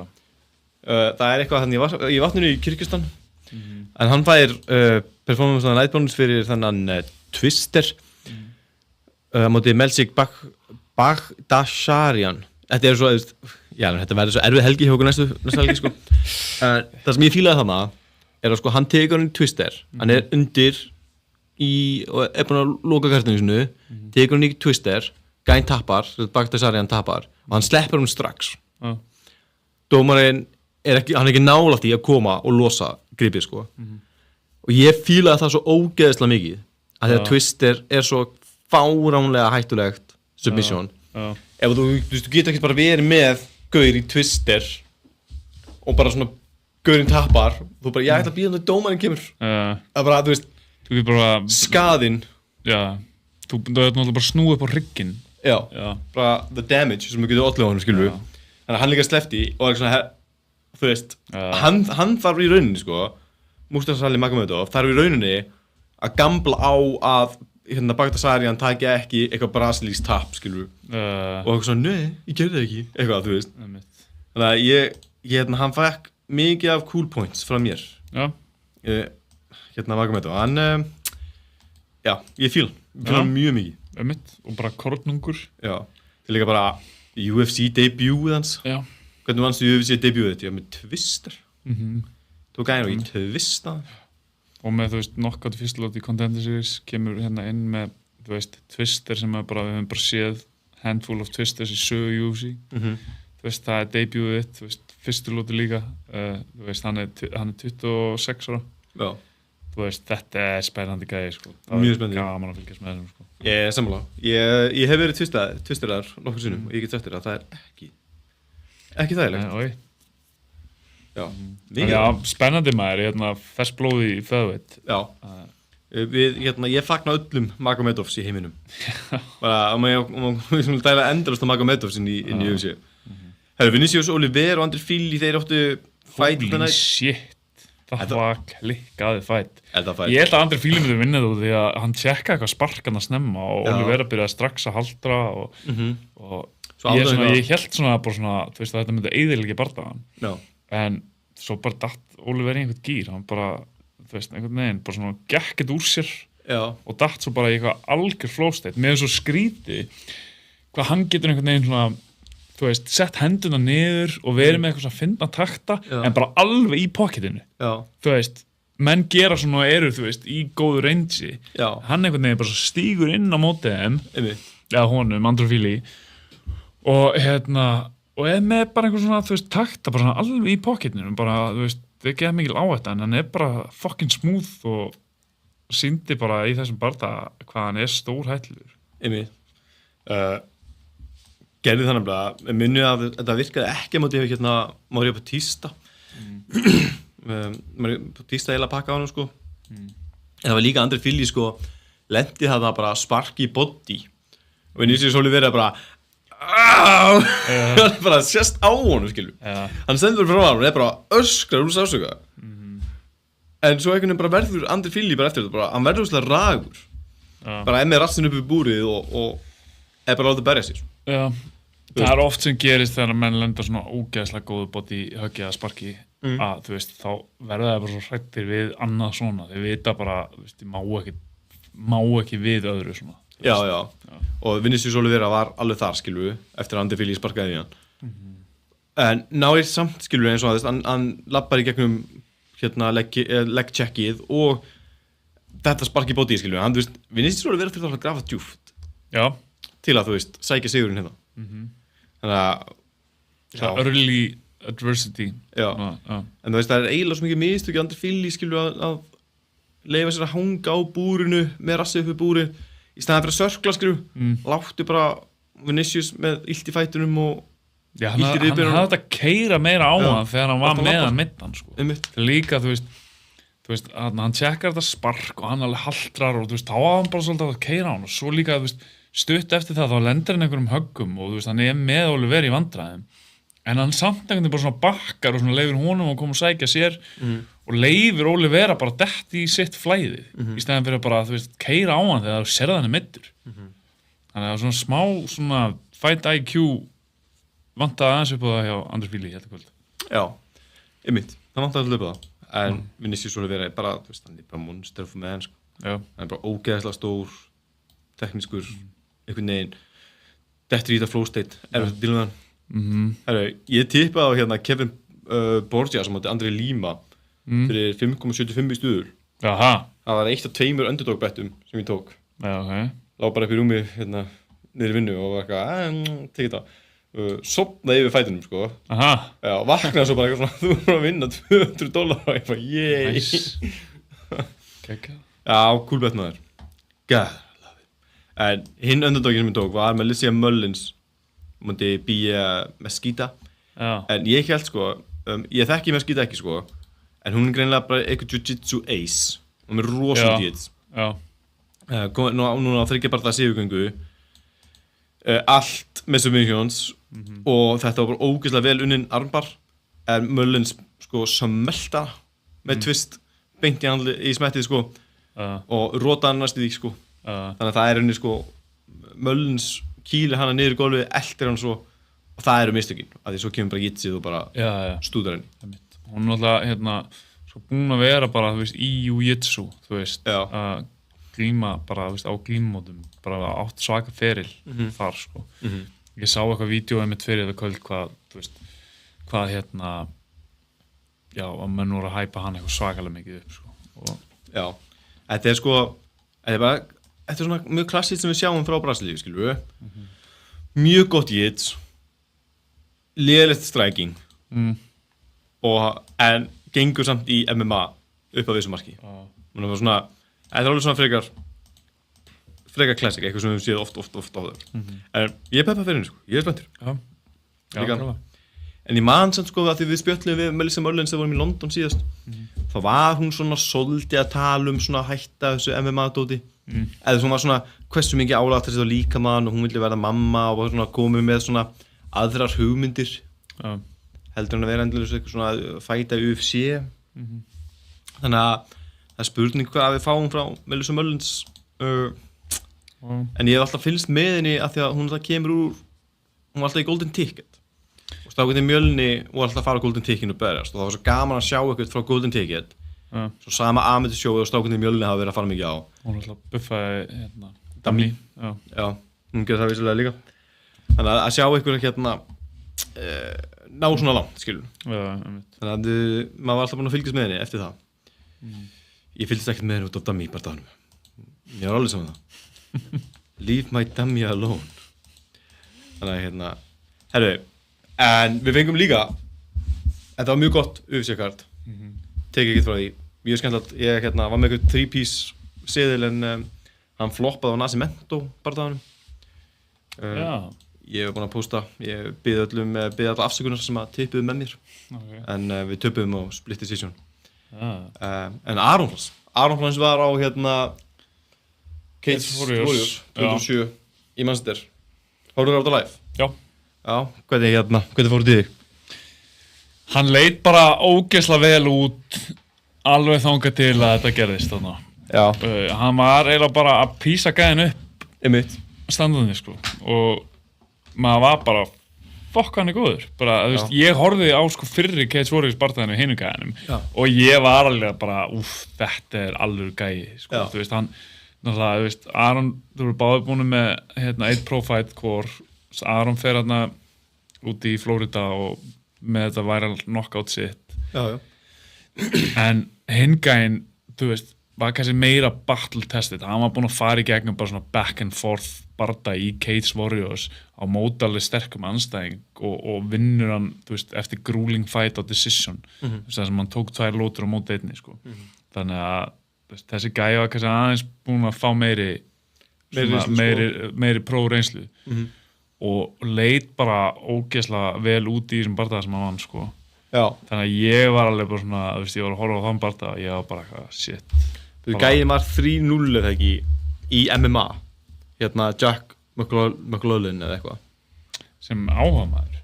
Það eitthvað þannig í vatninu í Kyrgyzstan. En hann fær performance of the night bonus fyrir þennan Twister. Móti Melsik Bagdasaryan. Þetta svo, þetta verður svo erfið helgi hjá okkur næstu helgi, sko. Það sem ég fílaði þarna að sko, hann tekur hann í Twister, hann undir og búinn að loka kartinu sinu, tekur hann í Twister, gæn tappar, Bagdasaryan tappar og hann sleppur hann strax. Dómarinn hann ekki nálægt í að koma og losa gripið, sko. Og ég fílaði það svo ógeðslega mikið að því að Twister svo fáránlega hættulegt submission. Ef þú getur ekki bara verið með gaur í Twister og bara svona gaurinn tappar, þú bara, ég ætla að bíða um dómarinn kemur. Það bara, þú veist, skaðinn. Já, þú náttúrulega bara snúið upp á rygginn. Já, bara the damage sem þú getur ollega á honum, skilur við. Þannig að hann líka sleppti og svona, þú veist, hann þarf í rauninni, sko, Mustafa Ali Magomedov, það í rauninni að gambla á að Baghdasaryan taki ekki eitthvað brasilískt tap, skilur og eitthvað svona, nei, ég gerði það ekki eitthvað, þú veist þannig að hann fæk mikið af cool points frá mér Magomedov, hann já, ég fíl hann mjög mikið og bara kornungur já, það líka bara UFC debut hans já. Hvernig vannstu UFC debut þetta? Já, með Twister Þú gæði nú í Twista og með, þú veist, knockout fyrstulót í Contender Series kemur hérna inn með, þú veist, Twister sem við höfum bara séð handful of Twisters í sögu UFC þú veist, það debutið þitt, þú veist, fyrstulóti líka þú veist, hann er 26 ára já þú veist, þetta spennandi gæði, sko mjög spennandi gaman að fylgjast með þessum, sko Ég er sammála Ég hef verið Twisteraðar nokkur sinnum og ég get sagt þér að það er ekki þægilegt Já, spennandi maður, fers blóði í feðveit Já, ég fagna öllum Magomedovs í heiminum bara, við skulum dæla endalust á Magomedovs inn í UFC Herru, Vinicius, Oliveira og Andri Fili, þeir áttu fight Holy shit, það var klikkaði fight Ég held að Andri Fili myndi vinna þú því að hann tjekkaði eitthvað sparkan að snemma og Oliveira byrjaði strax að haldra og ég held svona, þú veist að þetta myndi eyðileggja bardagann en svo bara datt Oliver í einhvern gýr hann bara, þú veist, einhvern veginn bara svona gekkið úr sér og datt svo bara í eitthvað algjör flowstate með svo skríti hvað hann getur einhvern veginn svona, þú veist, sett henduna niður og verið með eitthvað svona finna takta en bara alveg í pocketinu þú veist, menn gera svona og eru, þú veist, í góðu range hann einhvern veginn bara stígur inn á mótið þeim eða honum, Andri Fili og og með bara einhver svona, þú veist, takta bara svona alveg í pocketinu, bara, þú veist, það er ekki mikil áhætta en hann er bara fucking smooth og sýndi bara í þessum barða hvað hann er stór hættilegur. Gerði þannig að minni að þetta virkaði ekki á móti Mario Bautista. Mario Bautista eiginlega pakka á hann, sko. En það var líka Andri Fili, sko, lenti það bara sparki í body og Vinicius Oliveira bara hann er bara sést á honum, skilur hann stendur frá hann og er bara öskrar úr sásöka en svo einhvern veginn bara verður Andri Fili bara eftir þetta bara, hann verður úrslega ragur bara með rassinu upp við búrið og er bara látið berja sér það er oft sem gerist þegar menn lenda svona ógeðslega góðu body höggja eða sparki að þú veist, þá verða það bara svo hrættir við annað svona, þeir vita bara þú veist, ég má ekki við öðru svona Já, og Vinicius Oliveira var alveg þar, skilur við, eftir að Andri Fili sparkaði í hann. En náir samt, skilur við, eins og að hann lappar í gegnum leg checkið og þetta sparki bóti, skilur við. Hann, þú veist, Vinicius Oliveira fyrir að grafa djúpt. Já. Til að, þú veist, sækja sigurinn hérna. Þannig að... Það early adversity. Já. En þú veist, það er eiginlega svo mikið mistök Andri Fili, skilur við, að leyfa sér að hanga á búrinu með rassið upp við búrið. Í staðan fyrir að sörkla, skilju, láttu bara Vinicius með illt í fætunum og illt í riðbeinunum. Hann hafði þetta að keyra meira á hann þegar hann var með að middan, sko. Það líka, þú veist, hann tjekkar þetta spark og hann alveg haldrar og þú veist, þá var hann bara svolítið að keyra á hann og svo líka, þú veist, stutt eftir það, þá lendir hann einhverjum höggum og þú veist, hann er með Oliver í vandræðum. En hann samt einhvern veginn bara svona bakkar og svona leifir honum að koma og sækja sér og leifir Oliveira bara dett í sitt flæðið í stæðan fyrir bara, þú veist, keyra á hann þegar þú serða hann meiddur. Þannig að svona smá svona fight IQ vantaði aðeins upp á það hjá Andri Fili hérna kvöld. Já, einmitt, það vantaði alltaf upp á það. En Vinicius Oliveira er bara, þú veist, hann er bara monster for man, sko. Hann er bara ógeðslega stór, teknískur, einhvern veginn, dettur í þetta flow state, erfitt að díla með hann. Herru, ég tippaði á Kevin Borgia sem átti Andri Lima fyrir 5,75 í stuður. Jaha. Það var 1 af 2 underdog bettum sem ég tók. Já, ok. Lá bara upp í rúmi niður í vinnu og var eitthvað, tekið það. Sofnaði yfir fætunum, sko. Aha. Já, vaknaði svo bara eitthvað svona, þú voru að vinna $200 og ég bara, yey. Nice. Kekka. Já, cool bett maður. God, love it. En hinn underdogin sem ég tók var Melissa Mullins múndi Bia Mesquita. Já. En ég held, sko, ég þekki Mesquita ekki, sko, en hún er greinilega bara eitthvað jiu-jitsu ace. Hún er rosa jiu-jitsu. Já. Núna á 3 barða sigurgöngu. Allt með submissions og þetta var bara ógeðslega vel unnin armbar. En Mullins, sko, smelta með twist, beint í smettið sko og rota hann næstu því sko þannig að það henni sko Mullins kýlir hana niður í gólfið, eltir hann svo og það eru mistökin, að því svo kemur bara Jitsið og bara stúdar henni. Hún er alltaf svo búin að vera bara, þú veist, í Jiu-Jitsu, þú veist, að glíma bara, þú veist, á glímumótum, bara átt svaka feril þar, sko. Ég sá eitthvað vídeo mitt fyrir þetta kvöld hvað, þú veist, hvað já, að menn voru að hæpa hann eitthvað svakalega mikið upp, sko. Og já, þetta er svona mjög klassískt sem við sjáum frá Brasilíu, skilur við. Mjög gott jits, léleggt striking, en gengur samt í MMA upp á vissu marki. Þetta er alveg svona frekar classic, eitthvað sem við séð oft á þau. En ég peppa fyrir henni, sko, ég er spenntur. Já, en ég man samt sko að því við spjöllum við Melissa Mullins þegar við vorum í London síðast þá var hún svona svolítið að tala svona hætta þessu MMA-dóti eða svona var svona hversu mikið álag þessi þá líkamann og hún vilja verða mamma og var svona komið með svona aðrar hugmyndir heldur hann að vera endilega eitthvað svona fæta UFC þannig að það er spurning hvað við fáum frá Melissa Mullins en ég hef alltaf fylgst með henni af því að hún kemur úr hún var alltaf í Golden Ticket og stákandi Mjölni og alltaf að fara á Golden Ticket og berjast og það var svo gaman að sjá eitthvað frá Golden Ticket svo sama amateur sjóið og stákandi Mjölni hafa verið að fara mikið á hún alltaf buffaði Dammi já, hún gerði það vissulega líka þannig að sjá eitthvað ná svona langt skilur þannig að maður var alltaf búin að fylgjast með henni eftir það ég fylgist ekkert með henni út af Dammi bara daganum ég var alveg saman það leave my Dammi alone þannig að herru en við fengum líka þetta var mjög gott UFC-kart tekið ekki frá því mjög skemmtilegt ég var með eitthvað 3-piece seðil en hann floppaði á Nascimento bardaganum ég hef búin að posta ég bið alla afsökunar sem að tippuðu með mér en við töpuðum á split decision en Aron Frans var á Cage Warriors 2007 í Manchester hóruður á þetta live? Já, hvernig fóruð þið? Hann leit bara ógeðslega vel út alveg þangað til að þetta gerðist þarna. Hann var eiginlega bara að písa gæðin upp standandi sko og maður var bara fokk hann er góður bara, veist, ég horfði á sko fyrri Cage Warriors barðaðinu hinu gæðinum og ég var alveg bara þetta er alveg gæði sko, þú veist, hann náttúrulega, þú veist, Aron, þú eru báðir búin með 1 Pro Fight Core Aron fer hérna út í Florida og með þetta viral knockout sitt en hingæinn þú veist, var kannski meira battle tested hann var búinn að fara í gegnum bara svona back and forth barda í Cage Warriors á móti alveg sterkum anstæðing og vinnur hann, þú veist, eftir grueling fight á decision þess að hann tók 2 lótur á móti einni sko þannig að þessi gæi var kannski aðeins búinn að fá meiri pro reynslu og leit bara ógeðslega vel út í þessum bardaga sem hann vann sko þannig að ég var alveg bara svona þú veist, ég var að horfa á þann bardaga ég var bara eitthvað shit gæði var 3-0 eða ekki í MMA Jack McLaughlin eða eitthvað sem áhugamaður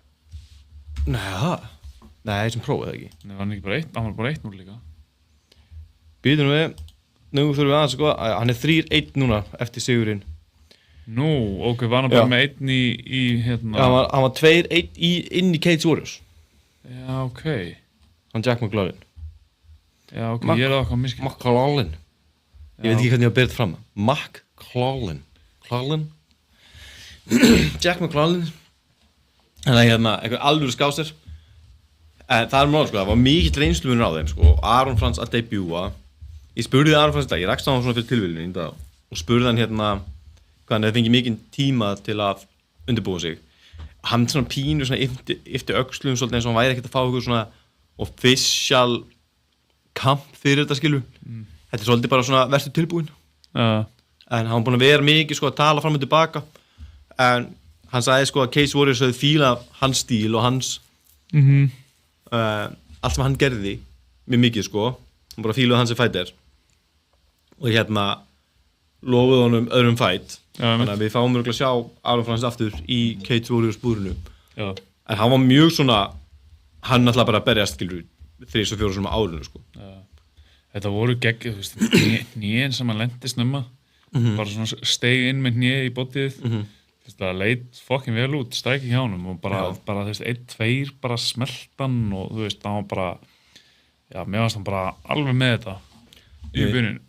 nei, sem próf eða ekki hann var bara 1-0 líka býtum við nú þurfum við aðeins sko hann er 3-1 núna eftir sigurinn nú, ok, var hann bara með 1 í hann var 2-1 inn í Cage Warriors já, ok hann Jack McLaughlin já, ok, ég er það eitthvað miskinn McLaughlin ég veit ekki hvernig ég var byrjað fram McLaughlin Jack McLaughlin þannig að eitthvað alvöru skásir en það er mál sko, það var mikill reynslumunur á þeim sko Aron Frans að debúa ég spurði Aron Frans í dag, ég rakst á hann svona fyrir tilviljun í dag og spurði hann hvað hann fengið mikinn tíma til að undirbúa sig hann svona pínur svona yfti öxlum svolítið eins og hann væri ekkert að fá eitthvað svona official kamp fyrir þetta skilu þetta er svolítið bara svona verstu tilbúin en hann var búin að vera mikið sko að tala fram og tilbaka en hann sagði sko að Cage Warriors hefði fílað hans stíl og hans allt sem hann gerði mjög mikið sko hann bara fílaði hans fighter og lofuð honum öðrum fight þannig að við fáum mjög að sjá Aron Frans aftur í Cage Warriors búrinu en hann var mjög svona hann alltaf bara að berjast skilur 3-4 svona árinu sko þetta voru geggjuð, þú veist, hnén sem hann lenti snemma, bara svona steig inn með hné í bótið, það leit fokkin vel út, strækki hjá honum og bara þú veist, 1-2 bara smeltan og þú veist, hann var bara, já, mér varst hann bara alveg með þetta í byrjun.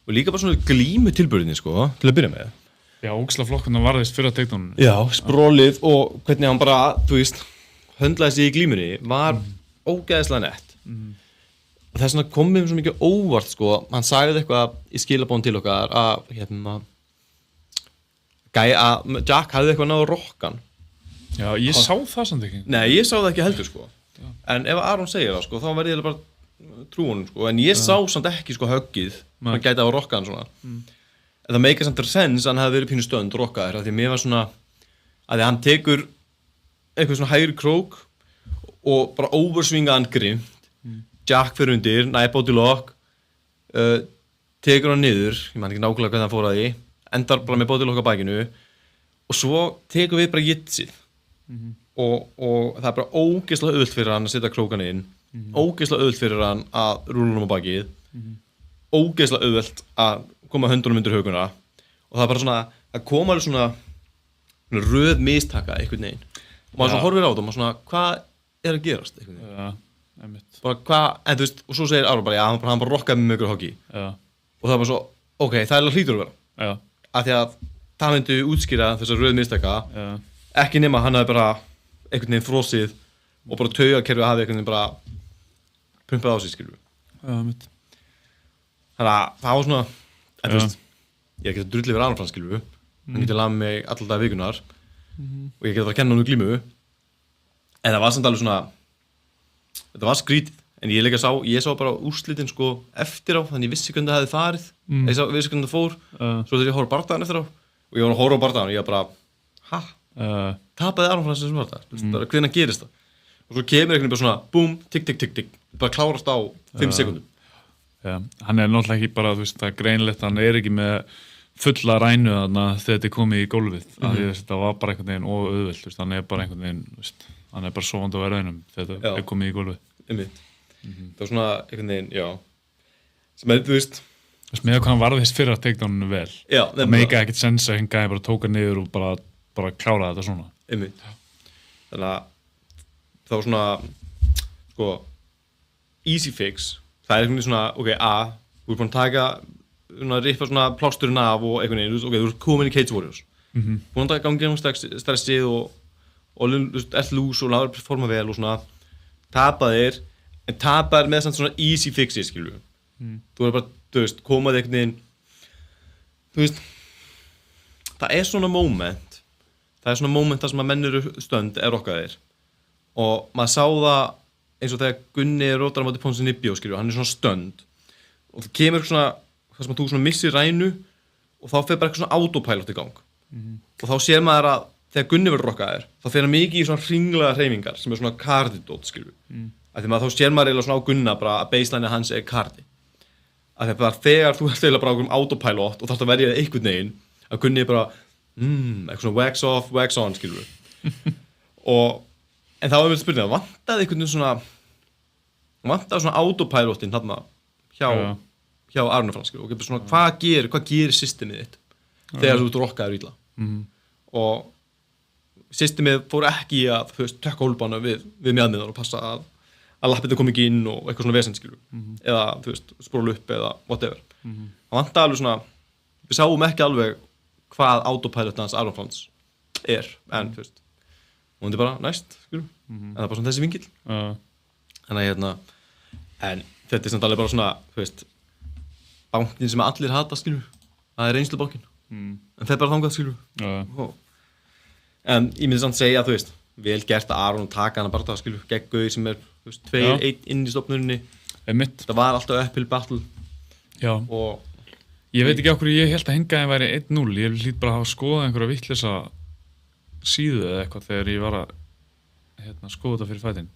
Og líka bara svona glímu tilburðinni, sko, til að byrja með. Já, ógeðslega flokkurinn varðist fyrir að takedownu. Já, sprólið og hvernig hann bara, þú veist, höndlaði sig í glímunni var ógeðslega nett. Það er svona komið svo mikið óvart, sko, hann sagði eitthvað í skilabón til okkar að, Jack hafði eitthvað náðu rokkan. Já, ég sá það samt ekki. Nei, ég sá það ekki heldur, sko. En ef Aron segir það, sko, þá verði ég bara trú honum, sko. En ég sá samt ekki, sko, höggið. Hann gæti á rokkan svona. En það meikar samt sens að hann hefði verið pínu stönd rokkaðir. Því mér var svona, að hann tekur eitthvað svona hægri krók og bara oversvingaðan grimt. Jack fyrir undir, næp bóti lokk, tekur hann niður, ég man ekki nákvæmlega hvernig hann fór að því, endar bara með bóti lokk á bakinu og svo tekur við bara jitsið og það er bara ógeðslega auðvelt fyrir hann að setja krókan inn, ógeðslega auðvelt fyrir hann að rúla honum á bakið, ógeðslega auðvelt að koma höndunum undir hauguna og það er bara svona, það koma alveg svona röð mistaka einhvern veginn og maður svona horfir á þetta og maður svona, hvað er að gerast einhvern veginn? Bara hvað, en þú veist, og svo segir Aron bara, já, hann bara rokkaði með ykkur hokki og það er bara svo, ok, það er alveg hlýtur að vera af því að það myndi útskýra þessar röð mistaka ekki nema hann hafi bara einhvern veginn frosið og bara taugakerfið hafi einhvern veginn bara pumpað á sig, skilur við þannig að það var svona, en þú veist ég er ekki að drullið fyrir Aron Frans, skilur við hann getur lagað mig alltaf vikunar og ég get bara að kenna hann glímu en það var samt alveg svona þetta var skrítið, en ég sá bara úrslitin sko eftir á, þannig ég vissi hvernig það hefði farið ég vissi hvernig það fór svo þegar ég horfði á bardagan eftir á og ég var að horfa á bardagan og ég bara, tapaði Aron Frans þessum bardagan, bara hvernig gerist það og svo kemur einhvern veginn bara svona, búm, tikk, tikk, tikk, tikk bara klárast á 5 sekúndum hann er náttúrulega ekki bara, þú veist, það er greinlegt hann er ekki með fulla rænu þarna þegar þetta er komið í gólfið af því þetta var bara einhvern veginn og auðvelt, hann er bara einhvern veginn, hann er bara sofandi á raunum þegar þetta er komið í gólfið það var svona einhvern veginn, já sem er, þú veist með hvað hann varðist fyrir að takedowninu vel það meika ekkert sens að hinn gæði bara tóka niður og bara klára þetta svona þannig að það var svona sko easy fix, það er einhvern veginn svona ok, þú ert búin að taka rippa svona plásturinn af og einhvern veginn, ok, þú ert komin í Cage Warriors búin að ganga um stressið og ell lús og láður performa vel og svona tapaðir, en tapaðir með svona easy fixi, skilju þú er bara, þú veist, komaði einhvern veginn þú veist það er svona moment þar sem að menn eru stönd er rokkaðir og maður sá það eins og þegar Gunni rótar á móti Ponzi Nibbio, skilju, hann er svona stönd og það kemur svona þar sem að þú svona missir rænu og þá fer bara eitthvað svona autopilot í gang og þá sér maður að þegar Gunni verður rokkaðir þá fer hann mikið í svona hringlaða hreyfingar sem er svona kardidót, skilju af því maður þá sér maður eiginlega svona á Gunna bara að baseline hans er kardi af því að bara þegar þú ert eiginlega bara á einhverjum autopilot og þarft að verja það einhvern veginn að Gunni er bara eitthvað svona wax off, wax on, skilju en þá er mér spurning vantaði einhvern veginn svona autopilotinn þarna hjá Aron Frans, og svona, hvað gerir systemið þitt þegar þú ert rokkaður illa og systemið fór ekki í að tökka hólbana við mjöðmiðar og passa að lappirnir kom ekki inn og eitthvað svona vesen, skilur eða spróla upp eða whatever það vantaði alveg svona við sáum ekki alveg hvað autopilot hans Aron Frans er en og hún er bara næst, skilur en það er bara svona þessi vingill þannig að en þetta er samt alveg bara svona bankin sem allir hata, skilur það er reynslubankin en það er bara þangað, skilur en ég myndi samt segja, vel gert að Aron taka hana bara það, skilur gegn Gauði sem er 2-1 inn í stofnuninni það var alltaf uphill battle og ég veit ekki okkur ég held að Hengaði væri 1-0 ég hlýt bara að hafa skoðað einhverja vitleysa síðu eða eitthvað þegar ég var að skoða þetta fyrir fætin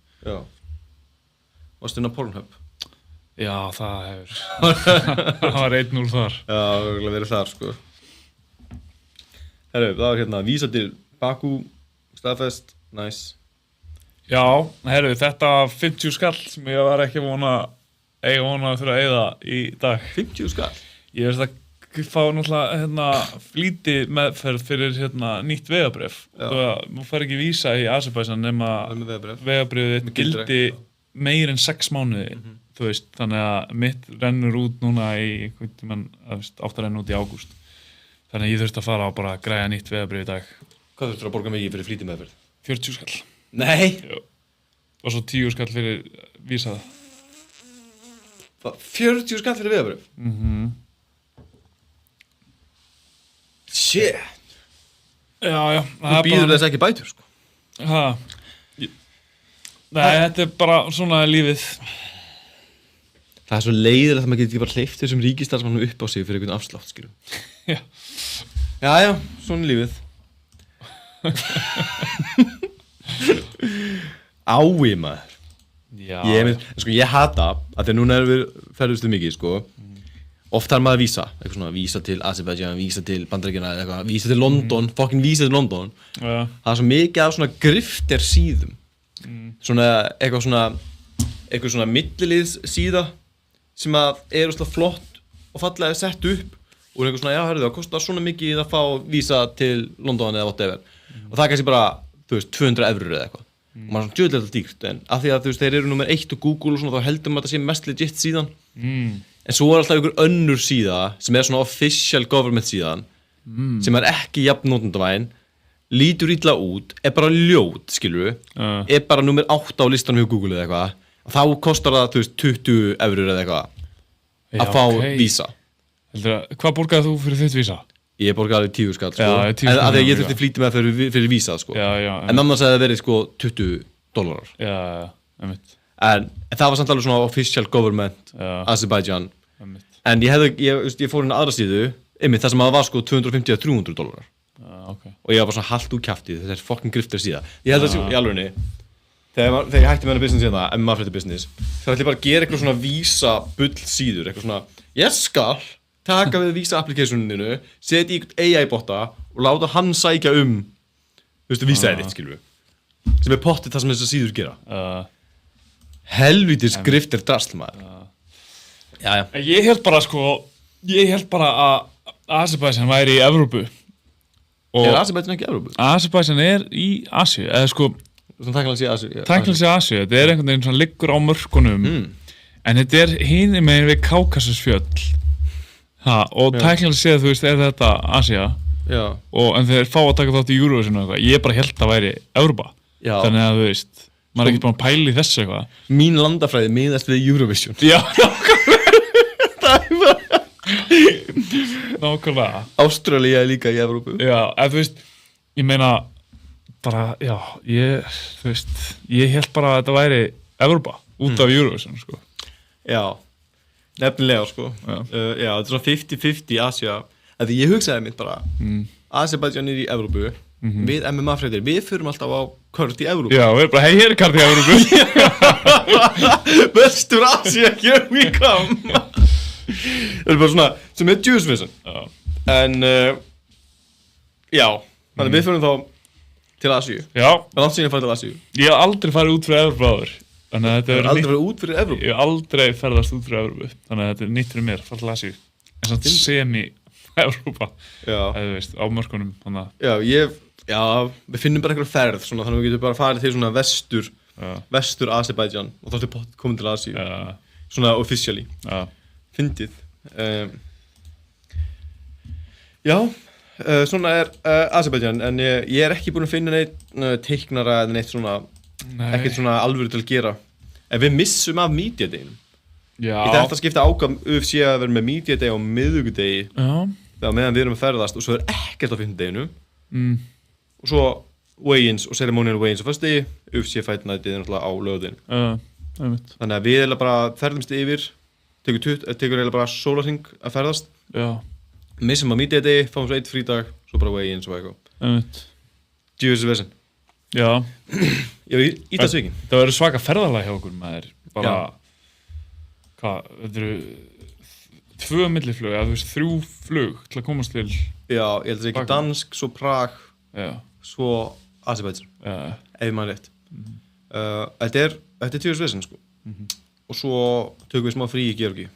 varstu inn á Pornhub? Já, það hefur það var 1-0 þar já, það verið þar, sko herru, það var vísa til Baku, staðfest, nice já, herru, þetta 50 skall sem ég var ekki að vona eiga vona að þurfa að eyða í dag 50 skall? Ég veist að fá náttúrulega flýti meðferð fyrir nýtt vegabréf þú fær ekki vísa í Azerbaijan nema vegabréfið gildi meir en 6 mánuði þú veist, þannig að mitt rennur út núna í einhvern tímann átt að renna út í ágúst þannig að ég þurfti að fara á bara að græja nýtt vegabréf í dag Hvað þurftur að borga mikið fyrir flýti meðferð? 40 skall Nei! Jó. Og svo 10 skall fyrir vísaða 40 skall fyrir vegabréf? Shit Já Þú býður þess ekki bætur sko Nei, þetta bara svona lífið Það svo leiðilegt að maður getur ekki bara hleypt þessum ríkisstarfsmannum upp á sig fyrir einhvern afslátt skilur Já, svona lífið Ái maður Já Ég hata að þegar núna við ferðustu mikið sko Oft þarf maður að vísa, eitthvað svona vísa til Azerbaijan, vísa til Bandaríkjanna eða eitthvað, vísa til London, fucking vísa til London. Það svo mikið af svona grifter síðum. Svona eitthvað svona milliliðs síða sem að er svona flott og fallega sett upp og eitthvað svona, já, hörðu það, kostar svona mikið að fá vísa til London eða whatever. Og það er kannski bara, þú veist, 200 eurur eða eitthvað. Og maður er svona djöðlega dýrt, en af því að þú veist, þeir eru númer 1 og Google og svona, þá heldur maður að það sé mest legit síðan. En svo er alltaf einhver önnur síða sem er svona official government síðan sem er ekki jafn notendavæn lítur illa út, er bara ljót, skilur við er bara númer 8 á listanum hjá Google eða eitthvað og þá kostar það, þú veist, 20 eurur eða eitthvað að fá vísa Hvað borgaði þú fyrir þitt vísa? Ég borgaði 10 skall, sko Já, 10 skall, af því að ég þurfti flýti með fyrir vísa, sko En mamma sagði að það verið, sko, $20 Já, einmitt En það var samt alveg svona official government Azerbaijan En ég fór hérna aðra síðu einmitt það sem að var sko $250-300 og ég var bara svona haldt úr kjaftið þetta er fucking grifter síða Ég held að í alvegni þegar ég hætti með hennar business hérna MMA Freddy business þá ætla ég bara að gera eitthvað svona vísa bull síður eitthvað svona ég skal taka við vísa applicationinu setja í AI botta og láta hann sækja þú veist vísaðið þitt skilur við sem er pottið það sem þessar síður gera Helvítis grifter drasl maður Já Ég held bara að Azerbaijan væri í Evrópu Er Azerbaijan ekki í Evrópu? Azerbaijan er í Asíu eða sko Tæknilega sé Asíu þetta er einhvern veginn svona liggur á mörkunum en þetta er hinum megin við Kákasusfjöll og tæknilega sé þú veist er þetta Asía en þeir fá að taka þátt í Eurovision og eitthvað ég bara held að væri Evrópa þannig að þú veist maður er ekki búin að pæla í þessu eitthvað Mín landafræði miðast við Eurovision Já, nákvæmlega Ástralía er líka í Evrópu Já, þú veist ég meina bara, já, þú veist ég held bara að þetta væri Evrópa út af Eurovision, sko Já, nefnilega, sko Já, þetta er svona 50-50 Asía Því ég hugsaði mitt bara Azerbaijan er í Evrópu við MMA fréttir, við förum alltaf á kort í Evrópu Já, við erum bara, hér er kart í Evrópu Vestur Asía, here we come Það er bara svona, sem er djúsvissan En, já Þannig við förum þá til Asíu Já Langt síðan farið til Asíu Ég hef aldrei farið út fyrir Evrópu áður Þannig að þetta er aldrei farið út fyrir Evrópu? Ég hef aldrei ferðast út fyrir Evrópu Þannig að þetta er nýtt fyrir mér, farið til Asíu En samt semi-Evrópa Eða þú veist, á mörkunum Já, við finnum bara einhverja ferð svona, þannig að við getum bara farið til svona vestur Azerbaijan og þá ertu komin til Asíu svona officially fyndið svona er Azerbaijan en ég er ekki búinn að finna neitt teiknara eða neitt svona ekkert svona alvöru til að gera en við missum af media dayinum ég ætla að skipta ákvæm UFC að vera með media day á miðvikudegi þegar meðan við erum að ferðast og svo er ekkert á fimmtudeginu og svo weigh-ins og ceremonial weigh-ins á föstudegi, UFC Fight Night er náttúrulega á laugardaginn. Þannig að við erum bara ferðumst yfir, tekur eiginlega bara sólarhring að ferðast. Missum á media day, fáum svo 1 frídag, svo bara weigh-ins og eitthvað. Djöfis vesen. Já. Ég var í það svikin. Það verður svaka ferðalag hjá okkur maður. Bara, þetta eru 2 milliflug, eða þú veist 3 flug til að komast til. Já, ég held að það ekki Dansk, svo Prag. Svo Azerbaijan ef maður rétt þetta er tjóðsvesen sko og svo tökum við smá frí í Georgi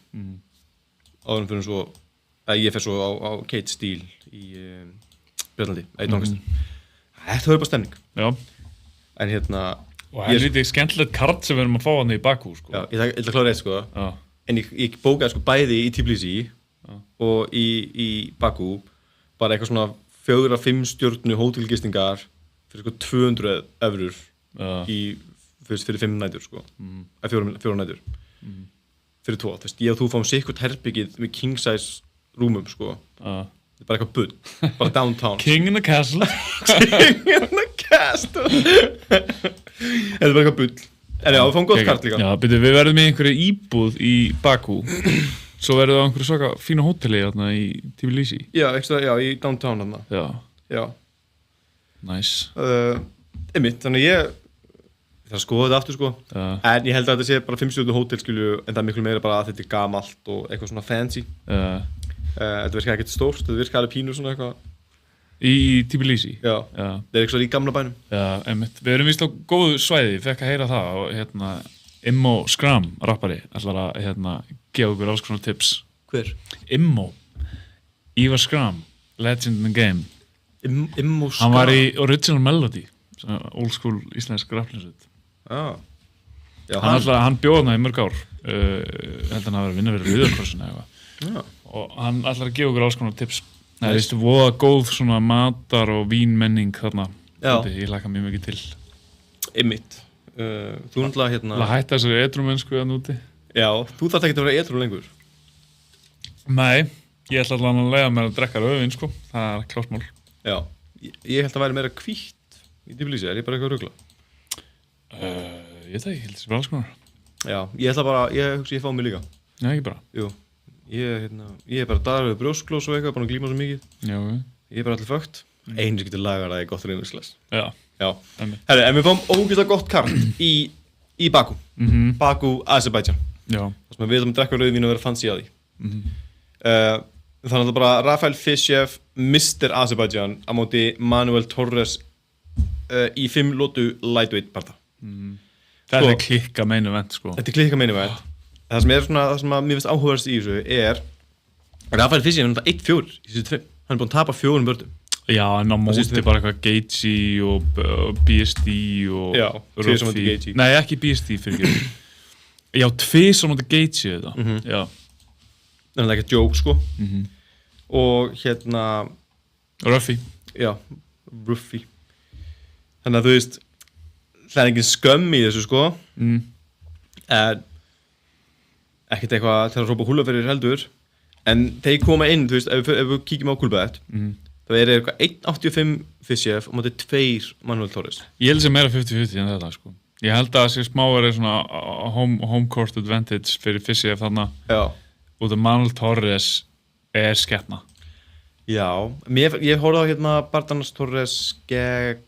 áðurum fyrir svo ég fer svo á Kate Steel í Breitlandi, í Doncaster þetta var bara stemning Já. en hérna Og það lítið skemmtilegt kart sem við erum að fá hann í Bakú sko. já, ég ætla að klára eitt sko Já. en ég bókaði sko bæði í Tbilisi og í Bakú bara eitthvað svona 4-5 stjörnu hótelgistingar fyrir sko 200 eurur fyrir 5 nætur sko eða 4 nætur fyrir 2, þú veist, ég og þú fáum sikkert herbyggið með king size rúmum sko þetta er bara eitthvað bull, bara downtown King in the Castle King in the Castle þetta er bara eitthvað bull en já, við fáum gott kart líka Já, byrju, við verðum í einhverju íbúð í Bakú svo verðum við á einhverju svaka fína hóteli þarna í Tbilisi já, í downtown þarna já Nice einmitt, þannig ég þarf að skoða þetta aftur sko en ég held að þetta sé bara 5 stjörnu hótel skilju en það er miklu meira bara að þetta er gamalt og eitthvað svona fancy þetta virkar ekkert stórt, þetta virkar alveg pínu svona eitthvað Í Tbilisi? Já, það er eitthvað í gamla bænum Já, einmitt, við erum víst á góðu svæði, fekk að heyra það og hérna, Immo Skram rappari, ætlar að gefa okkur alls konar tips Hver? Immo Ívar Skram, legend in the game Immo Skram? Hann var í Original Melody old school íslensk rapplinsveit Já, hann bjóð hana í mörg ár held hann að vera að vinna fyrir Rauðakrossinu eða og hann ætlar að gefa okkur alls konar tips Það er veistu voða góð svona matar og vínmenning þarna ég hlakka mjög mikið til Einmitt Þú náttúrulega hérna Það hætta þessari edrumennsku að núti Já, þú þarft ekki að vera edru lengur Nei, ég ætla allan að leiða mér að drekka rauðvín sko, það er klásmál Já, ég held að væri meira hvítt í Tbilisi, er ég bara eitthvað að rugla? Ég það ekki, heldur sem alls konar Já, ég ætla bara, ég hugsi ég fá mig líka Já, ekki bara Jú Ég er bara dagur við brjósklós og eitthvað, bara að glíma svo mikið Já, Ég er bara allir fögt Einu sem getur lagar að ég er gott reynisglas Já Herri, en við fáum ógeðslega gott kart í Bakú Bakú, Azerbaijan Já Þess að við ætlum að drekka rauðvín og vera fancy að því Þannig að bara Rafael Fishev Mr. Azerbaijan á móti Manuel Torres í 5 lótu lightweight barða Þetta er klikka main event sko Þetta er klikka main event Það sem er svona, það sem að mér finnst áhugaverðast í þessu er Rafael Fischer er náttúrulega 1-4 í þessu 2. Hann er búinn að tapa 4 börnum. Já, en á móti bara eitthvað Gaethje og BSD og Já, tvisvar móti Gaethje. Nei, ekki BSD fyrir ekki. Já, tvisvar móti Gaethje þetta. Já. Þannig að það er ekki joke, sko. Og hérna Ruffy. Já, Ruffy. Þannig að þú veist það er engin skömm í þessu, sko. En ekkert eitthvað til að hrópa húlla fyrir heldur en þeir koma inn, þú veist, ef við kíkjum á Coolbet þá er eitthvað 1.85 Fischer og móti 2 Manuel Torres Ég held sem meira 50-50 en þetta, sko Ég held að það sé smá verið svona home court advantage fyrir Fischer þarna og það Manuel Torres er skepna Já, ég horfði á hérna Bardanas Torres gegn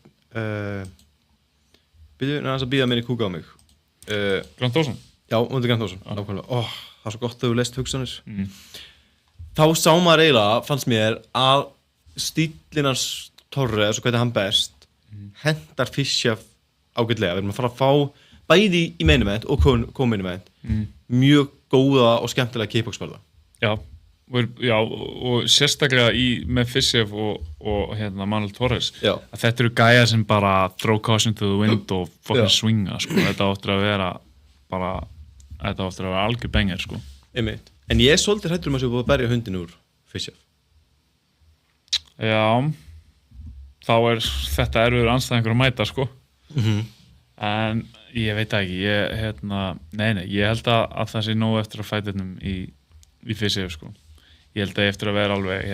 bíða mér í kúka á mig Grant Dawson Já, undir Grant Dawson, nákvæmlega. Það er svo gott að þú leist hugsanir. Þá sá maður eiginlega, fannst mér, að stíllinans Torres og hvernig hann best hentar Fischer ágætlega. Við erum að fara að fá bæði í main event og co-main event mjög góða og skemmtilega kickboxbarða. Já, og sérstaklega með Fischer og hérna Manuel Torres að þetta eru gæjar sem bara throw caution to the wind og fucking swinga, sko. Þetta áttur að vera bara þetta áttur að vera algjör bengar sko. Einmitt. En ég er svolítið hræddur að sé búið að berja hundin úr Fischer. Já, þá er þetta erfiður andstæðingur að mæta sko. En ég veit ekki, ég held að það sé nóg eftir að fætinum í Fischer sko. Ég held að eftir að vera alveg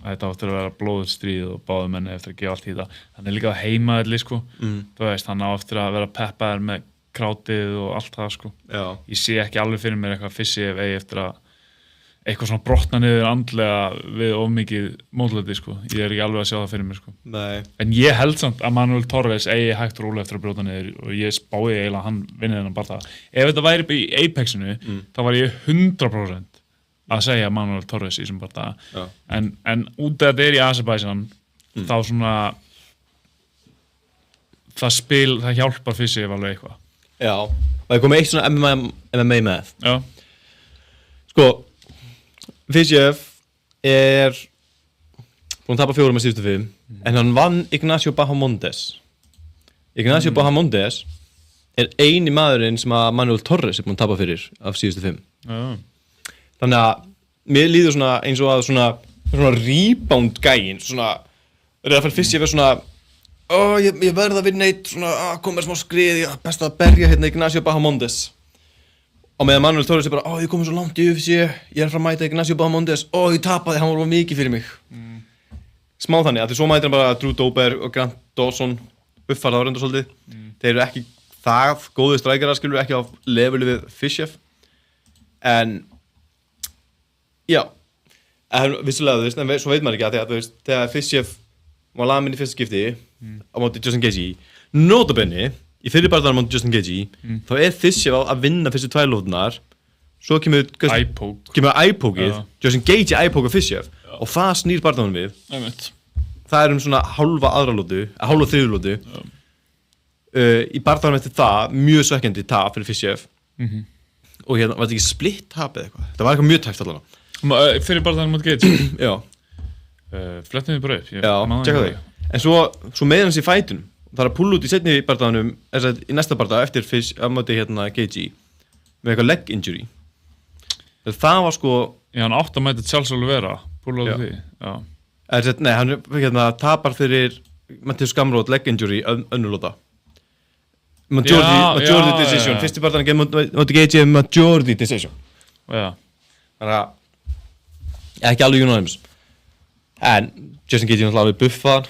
þetta áttur að vera blóðuð stríð og báðu menni eftir að gefa allt í það. Hann er líka heimaðli sko. Þú veist, hann á eftir að vera peppaður með krátið og allt það sko. Já. Ég sé ekki alveg fyrir mér eitthvað Fischer eigi eftir að eitthvað svona brotna niður andlega við of mikið mótlæti sko. Ég er ekki alveg að sjá það fyrir mér sko. Nei. En ég held samt að Manuel Torres eigi hægt og rólega eftir að brjóta niður og ég spái eiginlega að hann vinni þennan bara það. Ef þetta væri í Apexinu þá var ég 100% að segja Manuel Torres í sem bara það. En út af þetta er í Azerbaijan þá svona það hjálpar Fischer alveg eitthvað. Já, og það komið eitt svona MMA með Já. Sko Fiziev er búinn að tapa 4 með síðustu 5 en hann vann Ignacio Bahamondes Bahamondes er eini maðurinn sem að Manuel Torres er búinn að tapa fyrir af síðustu 5 þannig að mér líður svona eins og að svona rebound gæinn svona Rafael Fiziev er svona ég verð að vinna eitt svona komið smá skrið best að berja hérna Ignacio Bahamondes og meðan Manuel Torres er bara ég komið svo langt í UFC ég er frá að mæta Ignacio Bahamondes ég tapaði, hann var mikið fyrir mig smá þannig að því svo mætir hann bara Drew Dober og Grant Dawson uppfærða áreindar svolítið þeir eru ekki það góði strækjarar skilur ekki á leveli við Fiziev en já vissulega þú veist en svo veit maður ekki að því að þegar Fiziev var lamin í fyrsta skipti á móti Justin Gaethje notabenni í fyrri barðanum á móti Justin Gaethje þá er Fiziev að vinna fyrstu 2 lóðunar svo kemur eye-pokeið Justin Gaethje eye-poke Fiziev og það snýr barðanum við það er svona hálfa þriðju lótu í barðanum eftir það mjög svekkjandi tap fyrir Fiziev og hérna var þetta ekki split tap eða eitthvað þetta var eitthvað mjög tæft allavega fyrir barðanum móti Gaethje já flettum við bara upp tjekka þig en svo með hans í fætunum það er að pulla út í seinni barðanum í næsta barða eftir á móti hérna Gaethje með eitthvað leg injury það var sko hann átt að mæta Charles Oliveira pullaði því nei, hann hérna tapar fyrir Matthews Gamrot leg injury önnulóta majority decision fyrsti barðan ekki móti Gaethje majority decision þannig að ekki alveg unanimous en Justin Gaethje náttúrulega alveg buffað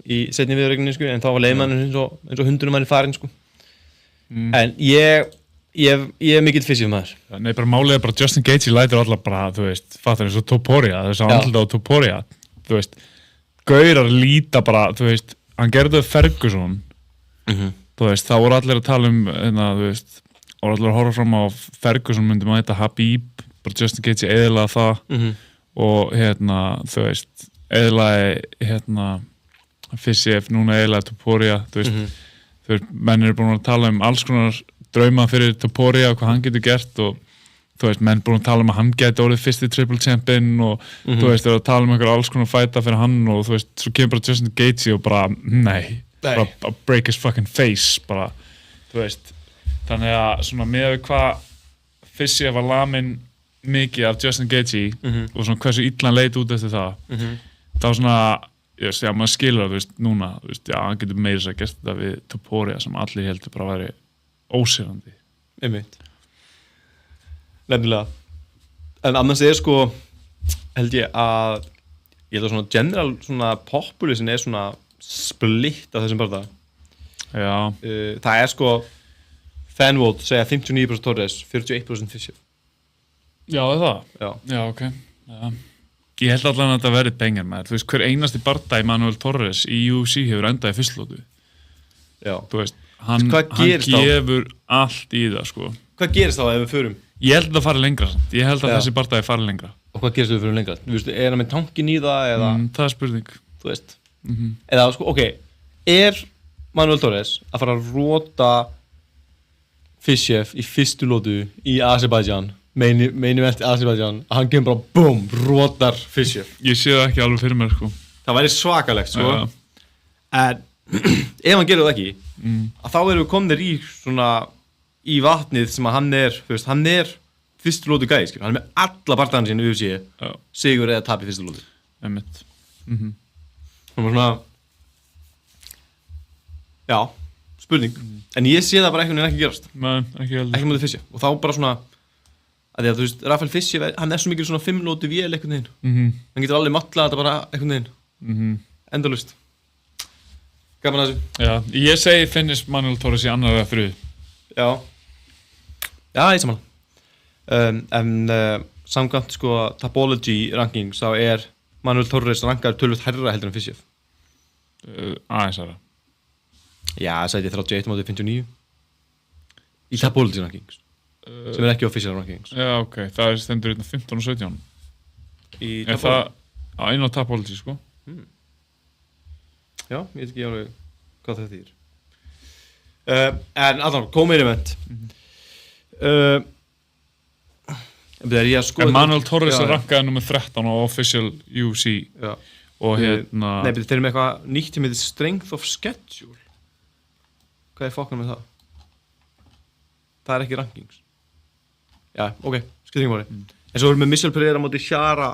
í seinni viðureigninni sko en þá var leiðmanninn eins og hundurinn manni farinn sko en ég er mikill Fiziev maður nei bara málið bara Justin Gaethje lætur alla bara þú veist fattar eins og Topuria þess að andlita á Topuria þú veist gaurar líta bara þú veist hann gerði Ferguson þú veist þá voru allir að tala þú veist voru allir að horfa fram á Ferguson myndi maður þetta Habib bara Justin Gaethje eðlaði það og þú veist eðlaði Fiziev núna eðlaði Topuria þú veist menn eru búin að tala alls konar drauma fyrir Topuria og hvað hann getur gert og þú veist menn búin að tala að hann geti orðið fyrsti triple champion og þú veist eru að tala einhver alls konar fæta fyrir hann og þú veist svo kemur bara Justin Gaethje og bara bara break his fucking face bara þú veist þannig að svona með hvað Fiziev var lamin mikið af Justin Gaethje og svona hversu illan leit út eftir það þá svona maður skilur það þú veist núna þú veist hann getur meira að gert þetta við Topuria sem allir heldur bara væri ósýrandi einmitt nefnilega en annars sko held ég að svona general svona population svona split af þessum barða það sko fanvote segja 59% Torres 41% Fiziev já það já ok ég held allan að þetta verði bengar maður þú veist hver einasti barda í Manuel Torres í UFC hefur endað í fyrstlotu þú veist hann gefur allt í það sko hvað gerist þá ef við förum ég held að það fari lengra ég held að þessi bardaði fari lengra og hvað gerist ef við förum lengra þú veist er hann með tankin í það eða það er spurning þú veist eða sko ok er Manuel Torres að fara að rota Fiziev í fyrstu lótu í Azerbaijan meinum eftir Azerbaijan að hann kemur bara BOOM rotar Fiziev ég sé það ekki alveg fyrir mér sko það væri svakalegt sko en ef hann gerir það ekki að þá erum við komnir í svona í vatnið sem að hann er fyrstu lótu gæði skil hann er með alla barðana sína í UFC sigur eða tap í fyrstu lótu einmitt svona já spurning en ég sé það bara einhvern veginn ekki gerast ekki mútið Fiziev og þá bara svona að því að þú veist Rafael Fiziev hann er svo mikið svona 5 lótu vél einhvern veginn hann getur alveg matlað þetta bara einhvern veginn endalaust gaman að þessu já ég segi finish Manuel Torres í annar eða þriðju já ég saman en samkvæmt sko Tapology rankings þá er Manuel Torres rankar tölvöld hærra heldur en Fiziev aðeins aðra já það sæti 31 mótið 59 í Tapology rankings sem er ekki official rankings já ok það er stendur 15 og 17 er það inn á Tapology sko já ég veit ekki alveg hvað það þýðir En allan, co-main event Emmanuel Torres rankaði nummer 13 á official UFC og hérna Nei, þeir með eitthvað nýtt sem heitir Strength of Schedule. Hvað fokkan með það? Það ekki rankings. Já, ok, skiptir ekki máli. En svo erum við Michel Pereira móti Shara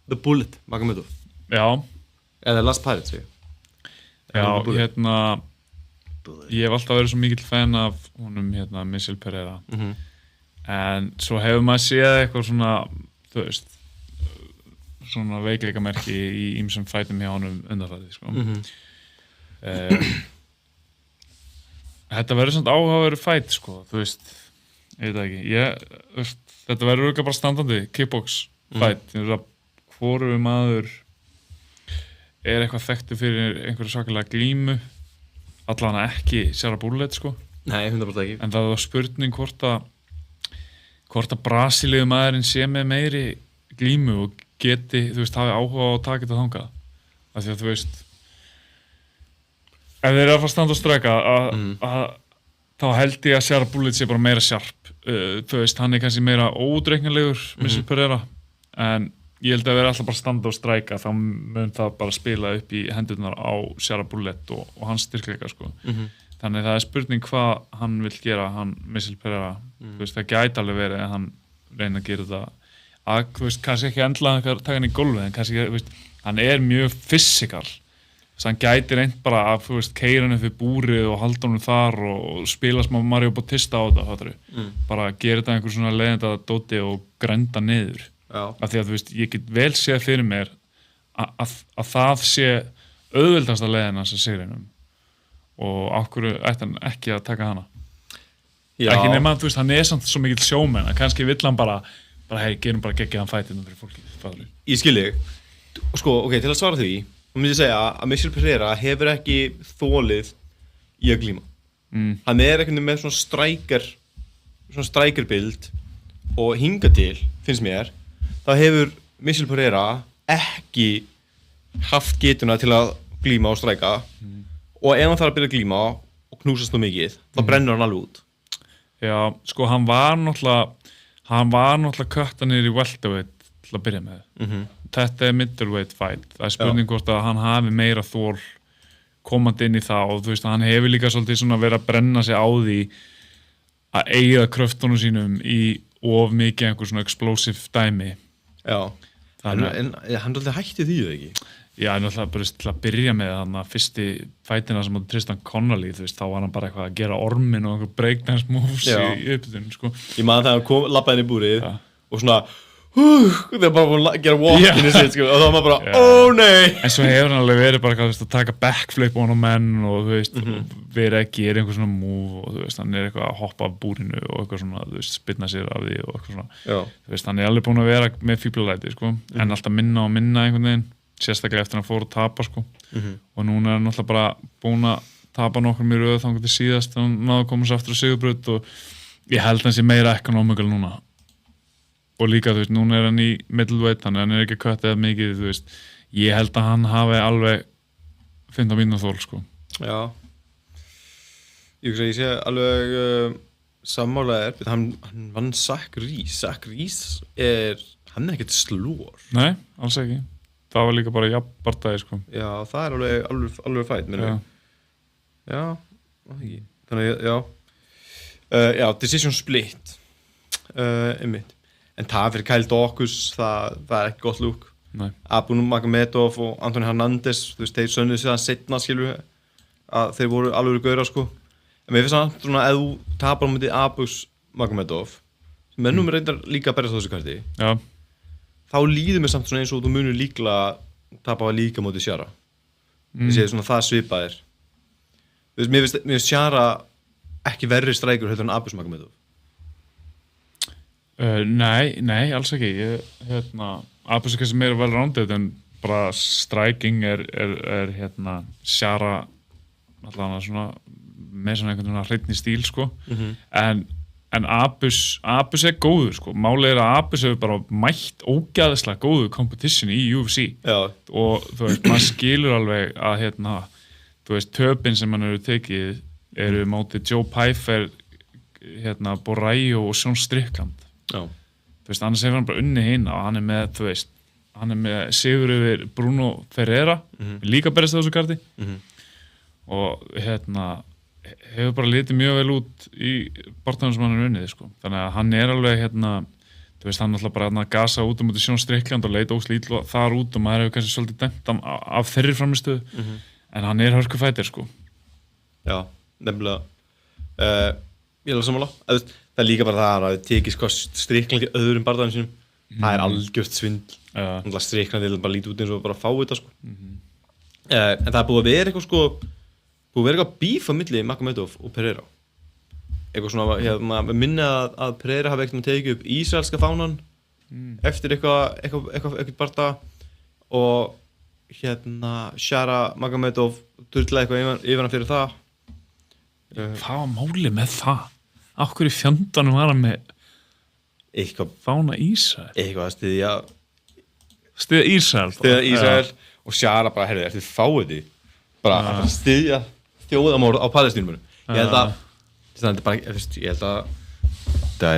The Bullet Magomedov. Já. Eða Last Pirates, segja. Já, hérna ég hef alltaf verið svo mikill fan af honum, hérna, Michel Pereira. En svo hefur maður séð eitthvað svona, þú veist, svona veikleikamerki í ýmsum fætum hjá honum undanfarið, sko. Þetta verður svona áhugaverður fæt, sko, þú veist, ég veit ekki, þetta verður örugglega bara standandi kickbox fæt, því að hvoru maður er eitthvað þekktur fyrir einhverju svakalega glímu, allavega ekki Shara Bullet, sko. Nei, 100% ekki. En það var spurning hvort að Brasilíu maðurinn sé með meiri glímu og geti, þú veist, hafi áhuga á að taka þetta þangað. Af því að, þú veist, ef þeir eru að fara að standa og streka þá held ég að Shara Bullet sé bara meira sharp. Þú veist, hann er kannski meira óútreiknanlegur, Michel Pereira, en ég held að vera alltaf bara að standa og stræka, þá mun það bara spila upp í hendurnar á Shara Bullet og hans styrkleika, sko. Þannig það er spurning hvað hann vill gera, hann Michel Pereira. Þú veist, það gæti alveg verið að hann reyna að gera þetta að, þú veist, kannski ekki endla að taka hann í gólfið, en kannski, þú veist, hann er mjög physical. Þess að hann gæti reynt bara að, þú veist, keyra hann upp við búrið og halda honum þar og spila smá Mario Bautista á þetta, fattarðu. Bara gera þetta einhver svona leiðinda dóti og grænda niður. Af því að, þú veist, ég get vel séð fyrir mér að það sé auðveldasta leiðina sem sigrinum. Og af hverju ætti hann ekki að taka hana. Ekki nema, þú veist, hann er samt svo mikill sjómenn að kannski vill hann bara hei, gerum bara geggjaðan fætinn fyrir fólki. Ég skil þig. Sko, ok, til að svara því, þá myndi ég segja að Michel Pereira hefur ekki þolið í að glíma. Hann er ekkert með svona striker-bild og hinga til, finnst mér, þá hefur Michel Pereira ekki haft getuna til að glíma og stræka. Og ef hann þarf að byrja að glíma og knúsast nú mikið, þá brennur hann alveg út. Já, sko, hann var náttúrulega kötta niður í welterweight til að byrja með. Þetta er middleweight fight. Það er spurning hvort að hann hafi meira þol komandi inn í það og þú veist að hann hefur líka svolítið svona verið að brenna sig á því að eyða kröftunum sínum í of mikið einhver svona explosive dæmi. Já, en hann er alltaf hætti því, eða ekki? Já, en alltaf bara til að byrja með þannig að fyrsti fætina sem átti Tristan Connolly, þú veist, þá var hann bara eitthvað að gera ormin og einhver breakdance moves í uppbytun, sko. Ég man það að hann lappaði inn í búrið og svona, það er bara að gera walk-in í sitt, sko, og þá var maður bara, nei! En svo hefur hann alveg verið bara eitthvað, þú veist, að taka backflip á hann og menn og, þú veist, verið að gera einhver svona move og, þú veist, hann er eitthvað að hoppa af búrinu og eitthvað svona, þú veist, spinna sér af því og eitthvað svona. Þú veist, hann er alveg búinn að vera með fíflalæti, sko, en alltaf minna og minna einhvern veginn. Sérstaklega eftir að hann fór að tapa, sko. Og núna er hann náttúrulega bara búinn að tapa nokkrum í röð þangað til síðast og hann náði að koma sér aftur á sigurbraut og ég held hann sé meira economical núna. Og líka, þú veist, núna er hann í middleweight, þannig að hann er ekki köttið mikið, þú veist. Ég held að hann hafi alveg 15 mínútur þol, sko. Já. Ég sé alveg sammálaðir, hann vann Zach Reese. Zach Reese hann er ekkert slór. Nei, alls ekki. Það var líka bara jafnbardaði, sko. Já, það er alveg fætt, minnum við. Já, ekki. Þannig, já, decision split, einmitt. En það fyrir Kyle Daukaus, það er ekki gott lúk. Nei. Abu Magomedov og Anthony Hernandez, þú veist, þeir sönnuðu sig það setna, skilur við, að þeir voru alveg gauðra, sko. En mér finnst það svona, ef þú tapar á myndi Abu Magomedov, sem ennum reyndar líka að berjast á þessu karti. Já. Þá líður mér samt svona eins og þú munur líklega tapa líka móti Shara. Ég segi svona það svipaðir. Þú veist, mér finnst Shara ekki verri strækur heldur en Abu Magomedov. Nei, alls ekki. Abu er kannski meira vel rounded en bara striking er Shara allavega svona með svona einhvern hreinn í stíl, sko. En Abus er góður, sko. Málið er að Abus hefur bara mætt ógeðslega góðu competition í UFC. Já. Og þú veist, maður skilur alveg að þú veist, töpin sem hann hefur tekið eru móti Joe Pyfer Borræjó og Sean Strickland Já. þú veist, annars hefur hann bara unni hina og hann með, þú veist, hann með sigur yfir Bruno Ferreira líka berist á þessu karti og hefur bara litið mjög vel út í barndanum sem hann unnið, sko. Þannig að hann alveg, þú veist, hann alltaf bara gasa út mútið Sean Strickland og leita óslega þar út og maður hefur kannski svolítið dæmt af þeirri framistöðu, en hann hörkufætir, sko. Já, nefnilega. Ég alveg sammála. Það líka bara það að það tekið Strickland í öðrum barndanum sínum. Það algjört svindl. Strickland bara lítið út eins og bara fá þetta, sko. En það búið að vera eitthvað, sko, bíf á milli Magomedov og Pereira. Eitthvað svona, minni að Pereira hafi ekkert tekið upp ísraelska fánan eftir eitthvað barða og Shara Magomedov durlaði eitthvað yfir hann fyrir það. Hvað var málið með það? Af hverju fjandanum var hann með eitthvað fána Ísrael? Eitthvað að styðja Ísrael. Styðja Ísrael og Shara bara, heyrðu, eftir fáið því bara að styðja þjóðamorð á Palestínumönnum. Ég held að það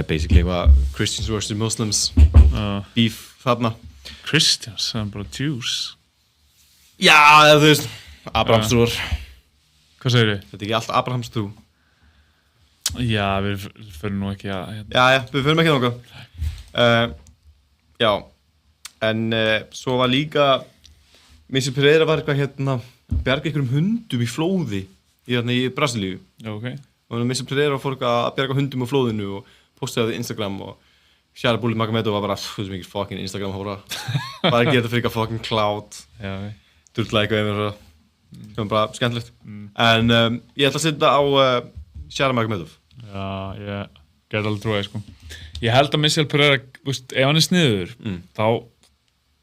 basically eitthvað Christians versus Muslims beef þarna. Christians, það bara Jews. Já, þú veist, Abrahamstrúar. Hvað segir þið? Þetta ekki allt Abrahamstrú. Já, við förum nú ekki að Já, við förum ekki þangað. Já, en svo var líka Missy Pereira var eitthvað bjarga einhverjum hundum í flóði í Brasilíu. Já, ok. Og Missy Pereira fór að bjarga hundum á flóðinu og postaði á Instagram og Shara Bulli Magomedov var bara þú veist mikið fucking Instagram hóra. Bara ekki þetta fyrir eitthvað fucking cloud. Já, Durlaði eitthvað yfir það. Það var bara skemmtilegt. En ég ætla að setja á Shara Magomedov. Já, ég gerði alveg trúið, sko. Ég held að Missy Pereira, ef hann sniður, þá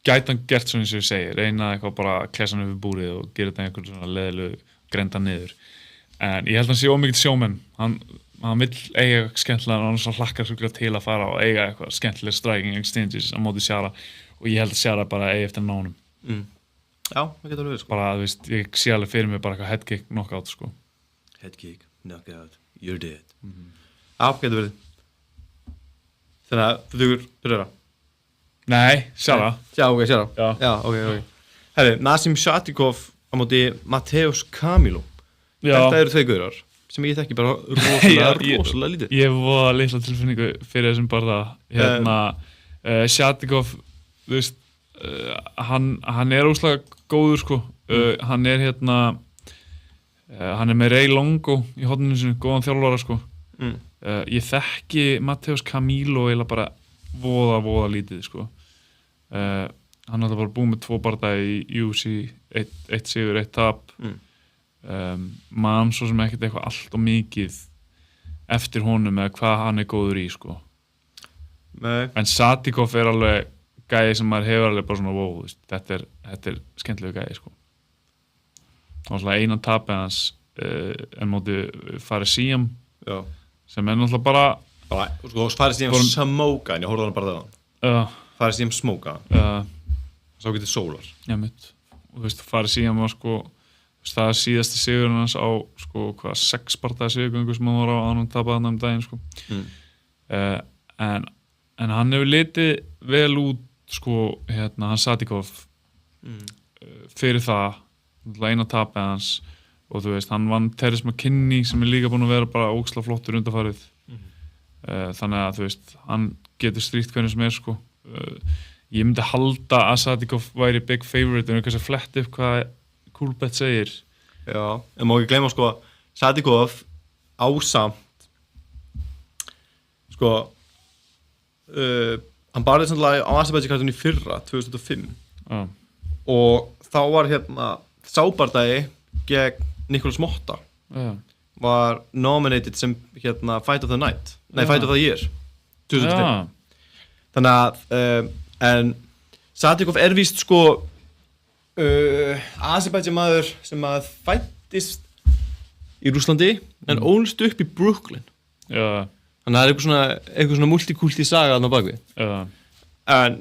gæti hann gert svona eins og ég segi, reyna eitthvað bara að klesa hann upp í búrið og gera þetta einhvern svona leðilegu grenda niður. En ég held að hann sé ómikið sjómenn. Hann vill eiga skemmtilega, hann hlakkar svolítið til að fara og eiga eitthvað skemmtilega striking exchanges á móti Shara og ég held að Shara bara eigi eftir nánum. Já, það getur alveg verið, sko. Bara, þú veist, ég sé alveg fyrir mig bara eitthvað headkick, knockout, sko. Headkick, knockout, you're dead. Já, getur verið. Þannig að þú dugur Pereira. Nei, Shara. Já, ok, Shara. Já, ok. Herri, Nazim Shatikov á móti Mateusz Camilo. Þetta eru þeir gaurar sem ég þekki bara rosalega lítið. Ég var litla tilfinningu fyrir þessum bara Shatikov, þú veist, hann óslega góður, sko. Hann hann með Ray Longo í horninu sinu, góðan þjálfara, sko. Ég þekki Mateusz Camilo eiginlega bara voða lítið, sko. Hann alltaf bara búið með 2 bardaga í UFC, 1 sigur, 1 tap. Man svo sem ekkert eitthvað allt og mikið eftir honum eða hvað hann góður í, sko. Nei. En Shatikov alveg gæi sem maður hefur alveg bara svona wow, þetta er skemmtilegu gæi, sko. Það var svona eina tapið hans en móti Farisíam sem náttúrulega bara sko, Farisíam smóka en ég horfði hann bara það Farisíam smóka sá getið sólar. Já, mitt. Og þú veist, Farisíam var, sko, það síðasti sigur hans á, sko, 6 bardaga sigurgöngu sem hann var á hann tapaði hann daginn, sko. En hann hefur litið vel út, sko, hann Shatikov fyrir það eina tapið hans og þú veist, hann vann Terence McKinney sem líka búinn að vera bara ógeðslega flottur undanfarið. Þannig að þú veist, hann getur stríkt hvernig sem sko. Ég myndi halda að Shatikov væri big favorite en kannski að fletta upp hvað Coolbet segir. Já, en má ekki gleyma, sko, Shatikov ásamt sko hann barði sannlega á Azerbaijan-kartunni í fyrra 2005 og þá var sábardagi gegn Nicholas Motta var nominated sem Fight of the Night Fight of the Year 2005 þannig að en Shatikov víst, sko Azerbaijan maður sem að fættist í Rússlandi en ólst upp í Brooklyn. Þannig að það er eitthvað svona multikulti saga þarna bakvið. En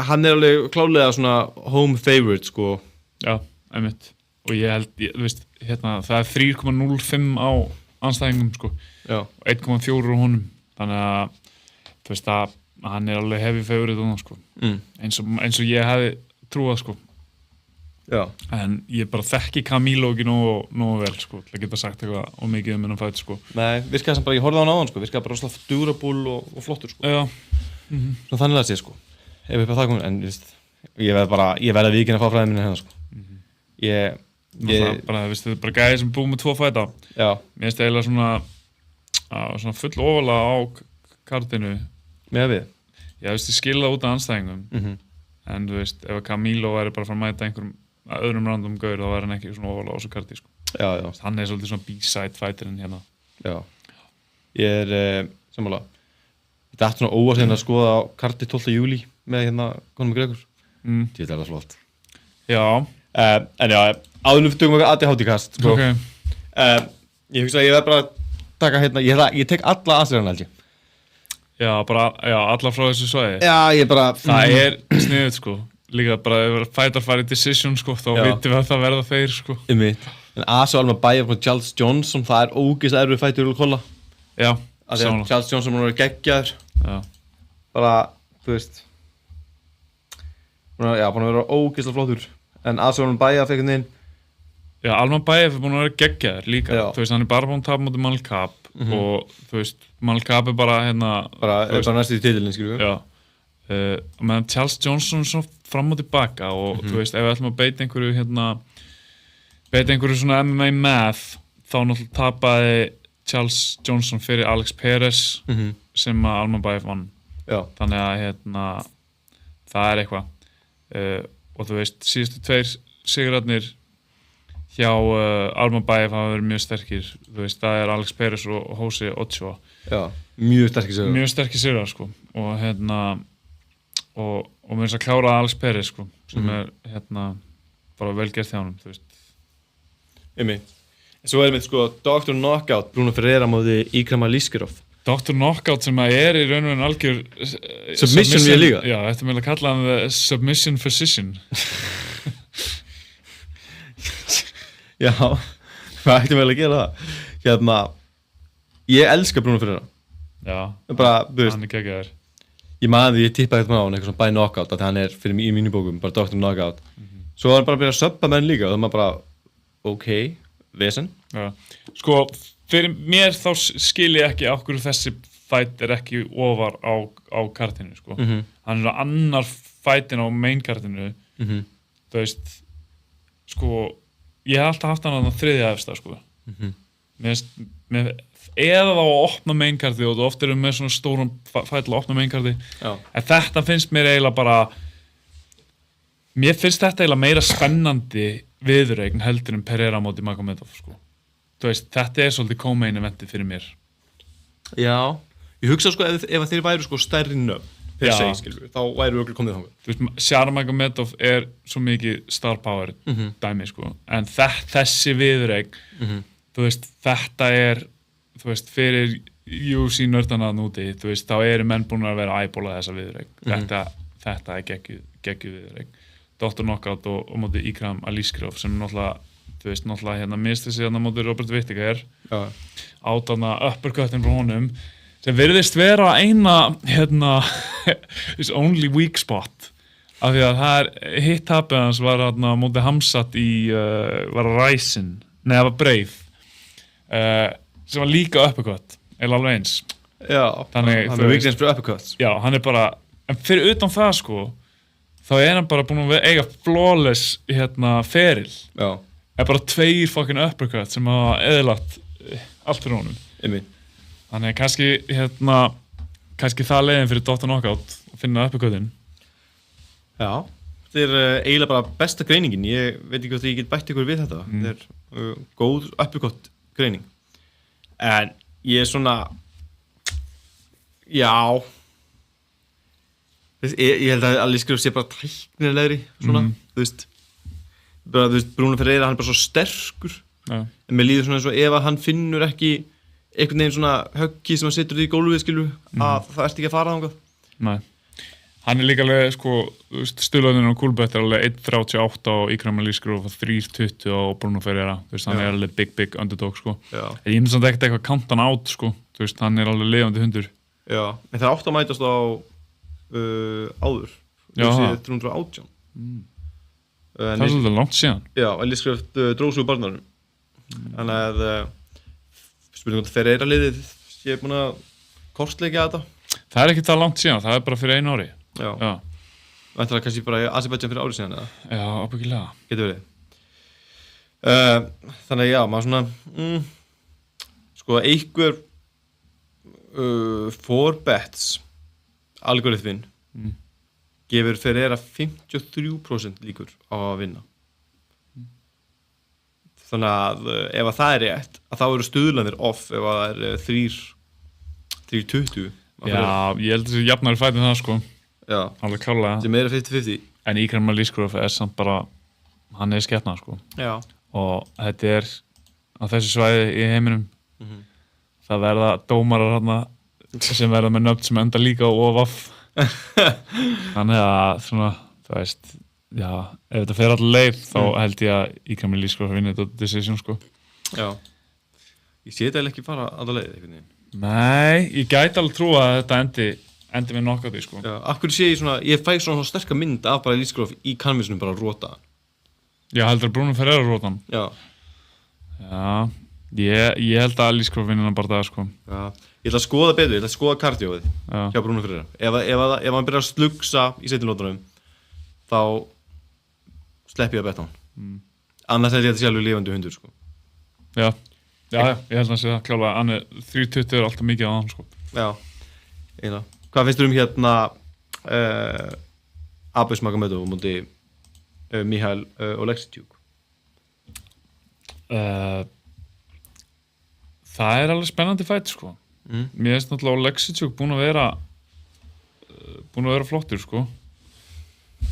hann alveg klálega svona home favorite, sko. Já, einmitt. og ég held, þú veist, það er 3,05 á anstæðingum, sko, Já. 1,4 á honum, þannig að, þú veist, að hann er alveg heavy favorite og sko, eins og ég hefði trúað, sko. Já. En ég bara þekki Camilo ekki nógu vel, sko, til að geta sagt eitthvað og mikið hennan fætt, sko. Nei, virkaði sem bara, ég horfði á hann áðan, sko, virkaði bara rosalega durable og flottur, sko. Já. Svo þannig að sé, sko. Ef upp á það komið, en, ég verð að viðkynna fáfræðin minni hérna, sko. Bara, þetta er bara gæði sem búið með 2 fæta. Já. Mér finnst eiginlega svona full ofalega á kartinu. Með við? Já, þú veist, ég skilða út af anstæðingum. En, þú veist, ef Camilo væri bara að fara að mæta einhverjum öðrum random gaur, þá væri hann ekki svona ofalega á þessu karti, sko. Já. Hann er svolítið svona B-side fighterinn hérna. Já. Ég sammála. Ég dætti svona óvarsinn að skoða á karti 12. júlí með hérna Conor McGregor. Þetta er það flott. Já. En já, áðurinn fyrir tökum við ADHD-kast, sko. Ok. Ég hugsa að ég verð bara að taka hérna, ég tek alla aðsverðan, held ég. Já, alla frá þessu svæði. Já, ég bara... Það er sniðut, sko. Líka bara ef fætar fari decision, sko, þá vitum við að það verða þeir, sko. En Aso Almabaya frá Charles Johnson, það er ógeðslega erfið fætur úr kolla. Já, samanlega. Charles Johnson er geggjaður. Já. Bara, þú veist... búin að vera ógeðslega flottur. En Aso Almabaya fekk hann inn. Já, Almabaya er búin að vera geggjaður líka. Já. Þú veist, hann er bara búin að tapa mútið Malkab og, þú veist, Malkab er bara hérna... Bara næstu í titilinn, skilur við. Já. Og meðan Charles Johnson svo fram og tilbaka og þú veist, ef við ætlum að beita einhverju svona MMA math, þá náttúrulega tapaði Charles Johnson fyrir Alex Perez sem að Almabaya vann. Já. Þannig að það er eitthvað. Og þú veist, síðustu 2 sigurarnir hjá Almabaya hafa verið mjög sterkir. Þú veist, það er Alex Perez og Jose Ochoa. Já, mjög sterkir sigrar. Mjög sterkir sigrar, sko. Og mér finnst að klára Alex Perez, sko, sem er bara vel gert hjá honum, þú veist. Svo er mitt, sko, Dr. Knockout, Bruno Ferreira móti Ikram Aliskerov. Dr. Knockout sem að er í raun og algjör Submission við líka. Já, þetta er meðal að kalla hann Submission Physician. Já, hvað ættum vel að gera það? Ég elska Bruno Ferreira. Já, bara, hann er geggjaður. Ég maður því ég tippaði eitthvað á hann, eitthvað svona by knockout, að hann er fyrir mig í mínu bókum, bara Dr. Knockout. Svo var hann bara að byrja að subba menn líka og það maður bara, ok, vesen. Já, sko, fyrir mér þá skil ég ekki af hverju þessi fight er ekki ofar á kartinu, sko. Hann er annar fightin á main kartinu, þú veist, sko, ég hef alltaf haft hann á þriðja efsta, sko. Eða þá að opna mainkarti og þú oft erum með svona stórum fæll að opna mainkarti en þetta finnst mér eiginlega bara mér finnst þetta eiginlega meira spennandi viðureign heldur en Pereira móti Magomedov, sko. Þú veist, þetta er svolítið co-main eventið fyrir mér. Já, ég hugsa, sko, ef þeir væru, sko, stærri nöfn per se, skilur við, þá væru við okkur komið þangað. Þú veist, Sjara Magomedov er svo mikið star power dæmi, sko, en þessi viðureign þú veist, þetta er þú veist, fyrir UFC nördana núti, þú veist, þá eru menn búin að vera að æbóla þessa viðureign. Þetta er geggjuð viðureign. Dr. Knockout og móti Ikram Aliskerov sem náttúrulega, þú veist, náttúrulega misti sig móti Robert Whittaker átana uppercuttin frá honum sem virðist vera eina his only weak spot af því að það er hit-tapið hans var móti Hamzat var Ryzen, það var Brave sem var líka uppercut, eða alveg eins. Já, þannig hann er weakness fyrir uppercuts. Já, hann er bara, en fyrir utan það, sko, þá er hann bara búin að eiga flawless, feril. Já. Er bara 2 fucking uppercuts sem hafa eðlagt allt fyrir honum. Þannig kannski það leiðin fyrir Dr. Knockout að finna uppercutin. Já, þetta er eiginlega bara besta greiningin. Ég veit ekki hvort ég get bætt ykkur við þetta. Þetta er góð uppercut greining. En ég er svona, já, ég held að Aliskerov sé bara tæknilegri, svona, þú veist, Bruno Ferreira, hann er bara svo sterkur, en mér líður svona eins og ef að hann finnur ekki einhvern veginn svona höggi sem hann setur í gólfið, skilur, að það ert ekki að fara þangað. Nei, Hann líka alveg, sko, stuðlöðin á Coolbet alveg 1.38 á Ikram Aliskerov og 3.20 á Bruno Ferreira, hann alveg big underdog, sko. Ég myndi samt ekkert eitthvað count hann out, sko, hann alveg lifandi hundur. Já, en það átt að mætast á áður, 318. Það svolítið langt síðan. Já, Aliskerov dróð svo úr barnarum. Þannig að spurning hvort Ferreira liðið sé búin að kortleikja þetta. Það ekki það langt síðan, það bara fyrir 1 ári. Já. Væntanlega kannski bara Azerbaijan fyrir ári síðan eða? Já, ábyggilega. Getur verið. Þannig já, maður svona sko einhver 4bets algoritminn gefur Ferreira 53% líkur á að vinna. Þannig að ef að það er rétt, að þá eru stuðlanir off ef að það er 3.20. Já, ég held að þessi jafnari fætið það, sko. Já. Alveg klárlega. Þetta er meira 50-50. En Ikram Aliskerov samt bara, hann skepna, sko. Já. Og þetta á þessu svæði í heiminum, það verða dómarar þarna sem verða með nöfn sem enda líka og vaff. Þannig að, svona, þú veist, já, ef þetta fer allir leið, þá held ég að Ikram Aliskerov vinna þetta decision, sko. Já. Ég sé þetta ekki fara allir leið, einhvern veginn. Nei, ég gæti alveg trúa að þetta endi með knockouti, sko. Já, af hverju sé ég fæ svona sterka mynd af bara Aliskerov í kanvísunum bara að róta. Já, heldur að Bruno Ferreira róta hann? Já. Já, ég held að Aliskerov vinna hann bara það, sko. Já, ég ætla að skoða betur, ég ætla að skoða kardíóið hjá Bruno Ferreira. Ef hann byrjar að slugsa í seinni þá slepp ég að betta hann. Annars held ég að þetta sé alveg lifandi hundur, sko. Já. Já, ég held að það sé það klálega, 3.20 er alltaf mikið á hann, sko. Já, eiginlega. Hvað finnst þér hérna Abes Magomedov múti Mihail Oleksiuk? Það er alveg spennandi fætt, sko. Mér finnst náttúrulega Oleksiuk búin að vera flottur, sko.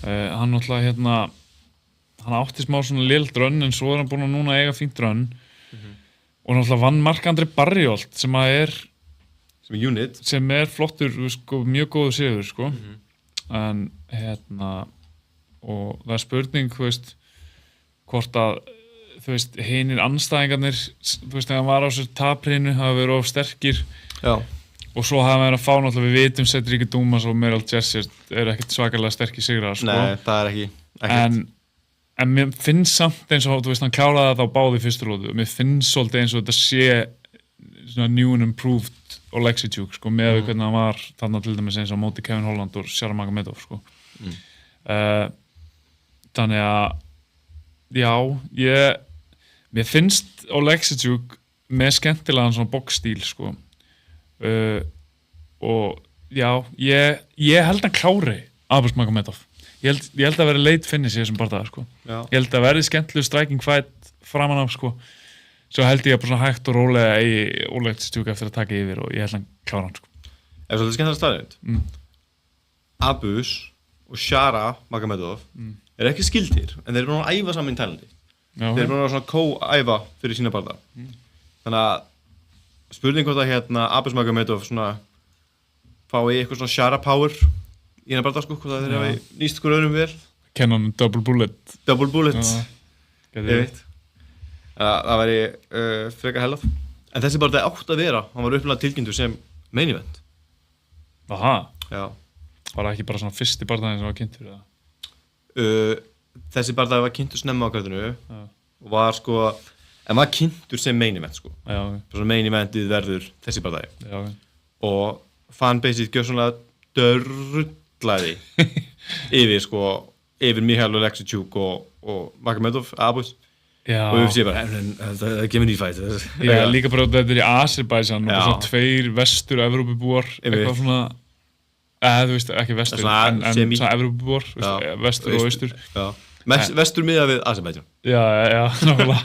Hann náttúrulega hann átti smá svona lélt rönn, en svo er hann búin að núna eiga fínt rönn. Og náttúrulega vann Marc-André Barriolt sem er unit sem er flottur, sko, mjög góður sigur, sko. En og það er spurning, þú veist, hvort að hinir andstæðingarnir, þú veist, þegar hann var á sér taprinu hafa verið of sterkir. Já. Og svo hafa verið að fá náttúrulega, við vitum Cedric Dumas og Meryl Jessers eru ekkert svakalega sterkir sigrar, sko. Nei, það er ekkert. En mér finnst samt eins og, þú veist, hann kláraði það á báði fyrstu rótu og mér finnst svolítið eins og þetta sé svona new and improved Oleksiuk, sko, með við hvernig hann var þarna til dæmis eins og móti Kevin Holland og Sharra Magomedov, sko. Þannig að, já, mér finnst Oleksiuk með skemmtilegan svona boxstíl, sko. Og, já, ég held hann klári Abes Magomedov. Ég held að vera late finish í þessum bardaga, sko. Já. Ég held að verði skemmtileg striking fight framan af, sko. Svo held ég að bara svona hægt og rólega í Oleksiuk eftir að taka yfir og ég held að hann klára hann, sko. Ef þetta er skemmtilega staðrind. Abus og Sharra Magomedov eru ekki skildir, en þeir eru búin að æfa saman í Tælandi. Þeir eru búin að svona co-æfa fyrir sína bardaga. Þannig að spurning hvort að Abus Magomedov svona fái eitthvað svona Sharra power í hennar barða, sko, hvað það þeir hafa nýst hver öðrum vel. Kenna hann double bullet. Double bullet. Ég veit. Það væri frekar hellað. En þessi barða átt að vera, hann var upplega tilkynntur sem main event. Aha. Já. Var það ekki bara svona fyrsti barðaðin sem var kynntur, eða? Þessi barða var kynntur snemma á kartinu og var, sko, en var kynntur sem main event, sko. Já, ok. Svona main eventið verður þessi barðaði. Já, ok. Og fanbaseið gjör svona dörrlaði yfir Mihail Oleksiuk og Magomedov, Abus. Já. Og við séum bara, það kemur nýfætt. Já, líka bara þetta er í Azerbaijan og svona 2 vestur-Evrópubúar, eitthvað svona, þú veist, ekki vestur, en svona Evrópubúar, vestur og austur. Já, vestur miðað við Azerbaijan. Já, nákvæmlega.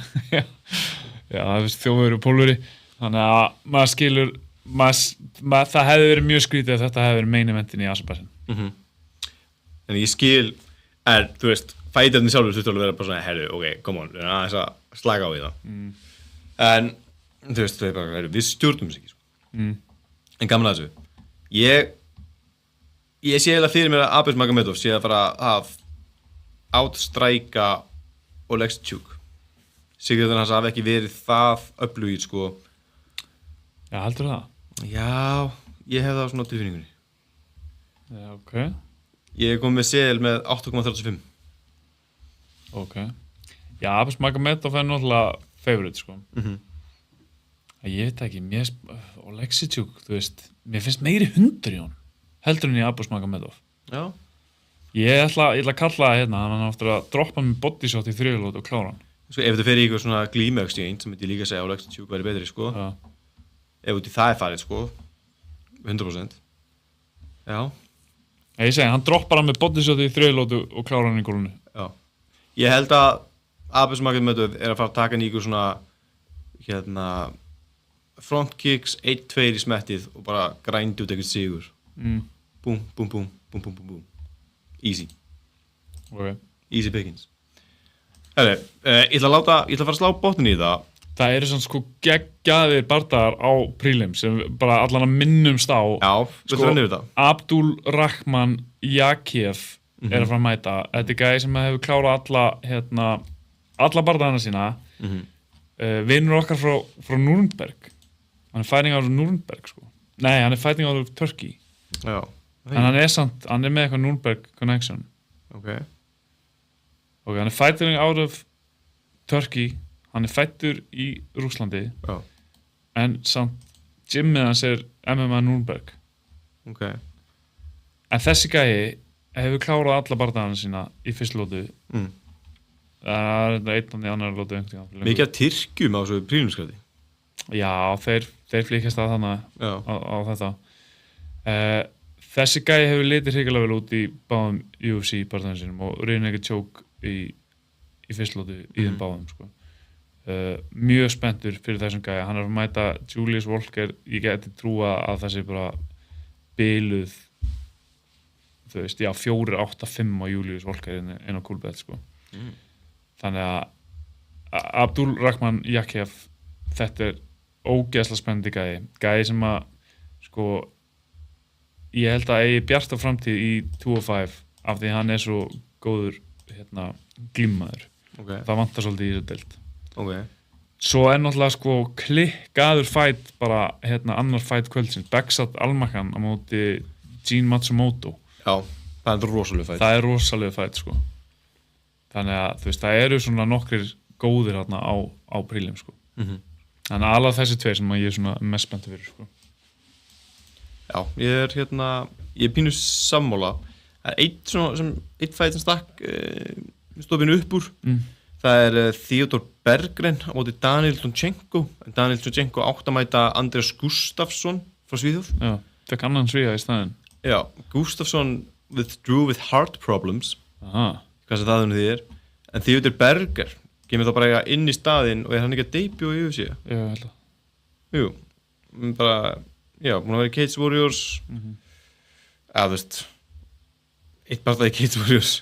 Já, það veist, þjóðveru og pólveri, þannig að maður skilur, það hefði verið mjög skrítið að þetta hefði verið main eventin í Azerbaijan. En ég skil, þú veist, fætirni sjálfur þurftu alveg að vera bara svona, herru, ok, come on, aðeins að slaka á í það. En, þú veist, það er bara, við stjórnum þessu ekki, sko. En gaman að þessu. Ég sé eiginlega fyrir mér að Abis Magomedov sé að fara að outstræka Oleksiuk. Sigurðan hans hafi ekki verið það öflugir, sko. Já, heldur það? Já, ég hef það svona á tilfinningunni. Já, ok. Ég kom með seðil með 8,35. Ok. Já, Abis Magomedov er náttúrulega favorite, sko. Ég veit ekki, Oleksiuk, þú veist, mér finnst meiri hundur í honum, heldur en í Abis Magomedov. Já. Ég ætla að kalla það hérna, hann aftur að droppa með bodyshot í þriðlót og klára hann. Sko, ef þetta fer í eitthvað svona glímu-exchange, sem myndi ég líka segja að Oleksiuk væri betri, sko. Já. Ef út í það er farið, sko. 100%. Já. Ég segi, hann droppar hann með bodyshot í þriðlót og klára hann í gólunni. Já. Ég held að Abis Magomedov er að fara að taka hann í eitthvað svona, front kicks, 1-2 í smettið og bara grændi út eitthvað sigur. Búm, búm, búm, búm, búm, búm, búm. Easy. Ok. Easy pickings. Herri, ég ætla að fara að slá botnin í það. Það eru svona sko geggjaðir bardagar á prílim sem bara allan að minnumst á. Já, viltu rennir við það? Abdul Rahman Yakev er að fara að mæta. Þetta er gæði sem hefur klárað alla bardagana sína. Vinur okkar frá Nürnberg. Hann er fighting out of Nürnberg, sko. Nei, hann er fighting out of Turkey. Já. En hann er með eitthvað Nürnberg connection. Ok. Ok, hann er fighting out of Turkey. Hann er fættur í Rússlandi. Já. En samt gymmið hans er MMA Nürnberg. Ok. En þessi gæi hefur klárað alla bardagana sína í fyrstu lótu. Það er einn í annar lótu einhvern veginn. Mikið af Tyrkjum á þessu prílimskrati. Já, þeir flíkast að þannig á þetta. Þessi gæi hefur litið hrikalega vel út í báðum UFC bardaganum sínum og reynir ekki tjók í fyrstu lótu í þeim báðum, sko. Mjög spenntur fyrir þessum gæja. Hann er að mæta Julius Walker. Ég geti trúa að það sé bara biluð, þú veist, 4-8-5 á Julius Walker inn á Coolbet, sko. Þannig að Abdul Rahman Yakev, þetta er ógeðslega spennandi gæji sem að, sko, ég held að eigi bjarta framtíð í 205 af því hann er svo góður glímaður. Okay. Það vantar svolítið í þessu deild. Okay. Svo er náttúrulega sko klikkaður fight bara annar fight kvöldsins, Beksat Almakhan á móti Gene Matsumoto. Já, það er rosalega fight. Það er rosalega fight, sko. Þannig að þú veist, það eru svona nokkrir góðir á prílim, sko. Þannig að alveg þessi tveir sem ég er svona mest spenntur fyrir, sko. Já, ég er pínu sammála. Það er eitt fight sem stakk stofinu upp úr. Það er Theodor Berggren á móti Daniel Tonchenko. Daniel Tonchenko átt að mæta Andreas Gustafsson frá Svíþjóð. Já, fekk annan Svíða í staðinn. Já, Gustafsson withdrew with heart problems. Aha. Hvað sem það því er. En Theodor Berger kemur þá bara inn í staðinn og er hann ekki að debut í UFC? Já, ég held að. Jú, bara, búin að vera í Cage Warriors. Þú veist, eitt barða í Cage Warriors.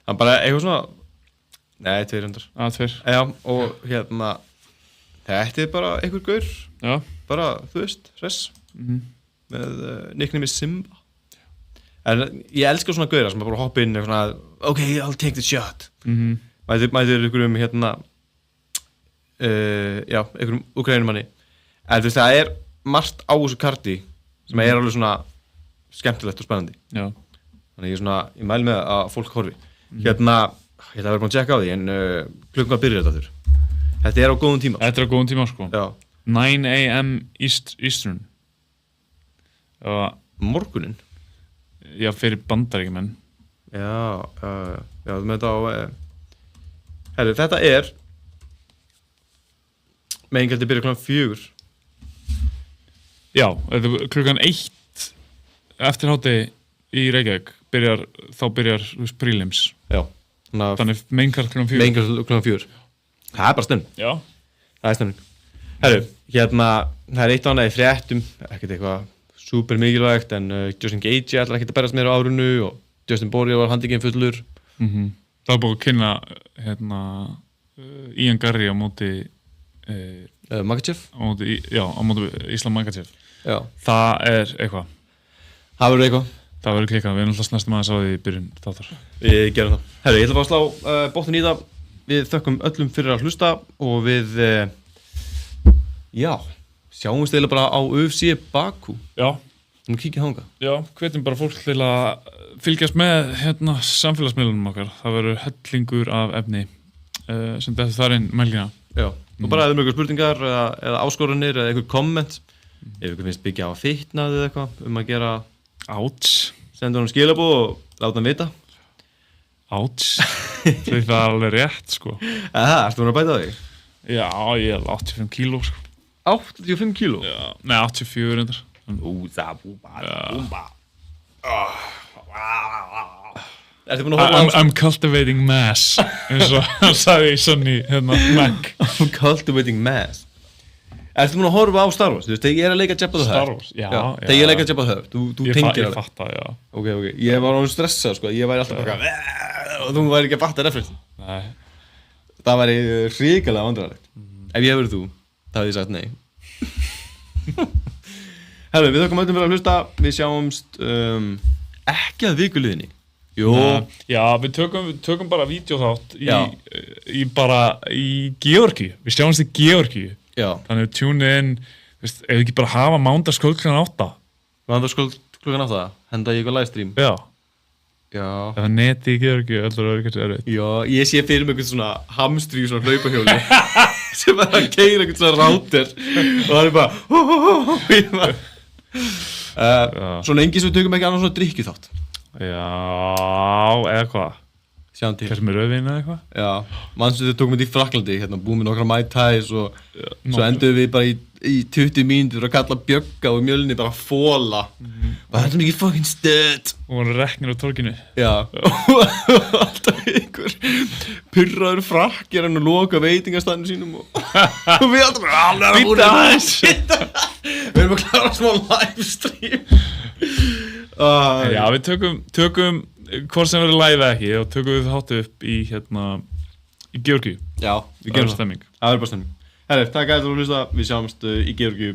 Hann bara eitthvað svona. Nei, 200. 2. Já, og þetta er bara einhver gaur. Já. Bara, þú veist, hress. Með nickname Simba. En ég elskar svona gauðra sem bara hoppa inn og svona, ok, I'll take the shot. Mætir ykkur einhverjum Úkraínumanni. En þú veist, það er margt á þessu karti sem er alveg svona skemmtilegt og spennandi. Já. Þannig ég mæli með að fólk horfi. Ég ætla að vera búin að tjekka á því, en klukkan byrjar þetta þurr. Þetta er á góðum tíma. Þetta er á góðum tíma, sko. Já. 9 a.m. Eastern. Morgunin? Já, fyrir Bandaríkjumenn. Já, þú með þetta á... þetta er... Megingaldi byrjar klukkan 4. Já, þetta er klukkan 1 eftir hádegi í Reykjavík. Þá byrjar prelims. Já. Þannig meginkart klukkan 4. Meginkart klukkan 4. Það er bara stund. Já. Það er stund. Það er eitt annað í fréttum, ekkert eitthvað super mikilvægt, en Justin Gaethje ætlar ekkert að berast meira á árunu og Justin Borja var handtekinn fullur. Það var búin að kynna Ian Garry á móti Makhachev? Á móti Islam Makhachev. Já. Það er eitthvað. Það verður eitthvað. Það verður klikkað, við erum alltaf næstum aðeins á því í byrjun þáttar. Við gerum það. Herru, ég ætla bara að slá botnin í það. Við þökkum öllum fyrir að hlusta og við, sjáumst eiginlega bara á UFC Baku. Já. Nú kíkja þangað. Já, hvetjum bara fólk til að fylgjast með samfélagsmiðlunum okkar. Það verður hellingur af efni sem þetta þar inn mælgina. Já, og bara eða mjög spurningar eða áskorunir eða einhver komment. Ef ykkur finnst byggja á fitnað eða eitthvað að gera senda honum skilaboð og láta hann vita. Það er alveg rétt, sko. Ertu búin að bæta þig? Já, ég er 85 kíló, sko. 85 kíló? Já, nei, 84 reyndar. Ertu búin að horfa á... I'm cultivating mass, eins og hann sagði í Sonny, Mac. I'm cultivating mass. Ertu búin að horfa á Star Wars? Þú veist, þegar ég er að leika Jabba the Hutt. Star Wars, já. Þegar ég er að leika Jabba the Hutt, þú tengir Ég fatt það, já. Ok. Ég var alveg stressað, sko. Ég væri alltaf bara og þú væri ekki að fatta referensin. Nei. Það væri hrikalega vandræðalegt. Ef ég hefur þú, það hefði ég sagt nei. Herru, við þökkum öllum fyrir að hlusta. Við sjáumst ekki að vikuliðinni. Jú. Já, við tökum bara vídeóþátt í Georgíu. Við sjáumst í Georgíu. Já. Þannig við tune in, ef við ekki bara hafa mánudagskvöld klukkan 8. Mánudagskvöld klukkan 8? Henda ég eitthvað livestream? Já. Já. Ef það neti í Georgíu, allur er ekkert erfitt. Já, ég sé fyrir mig eitthvað svona hamstri í svona hlaupahjóli sem er að keyra eitthvað svona router og það er bara svona engin sem við tökum ekki annars svona drikkjuþátt. Já, eða hvað? Sjáum til. Hversu með rauðvín eða eitthvað? Já, mannstu þau tókum þetta í Fraklandi, búum við nokkra Mai Tais og svo enduðum við bara í 20 mínútur að kalla Bjögga og mjölni bara fóla. Bara þetta er mikið fucking stöð. Og hann reknir á torginu. Já, og alltaf einhver purraður frakk er hann að loka veitingastæðinu sínum og við alltaf bara alveg Býta aðeins. Við erum að klára smá livestream. Já, við tökum hvort sem verður live ekki og tökum við þáttu upp í Georgíu. Já, við gerum það. Stemming. Það verður bara stemming. Herri, takk að þið fyrir að hlusta. Við sjáumst í Georgíu.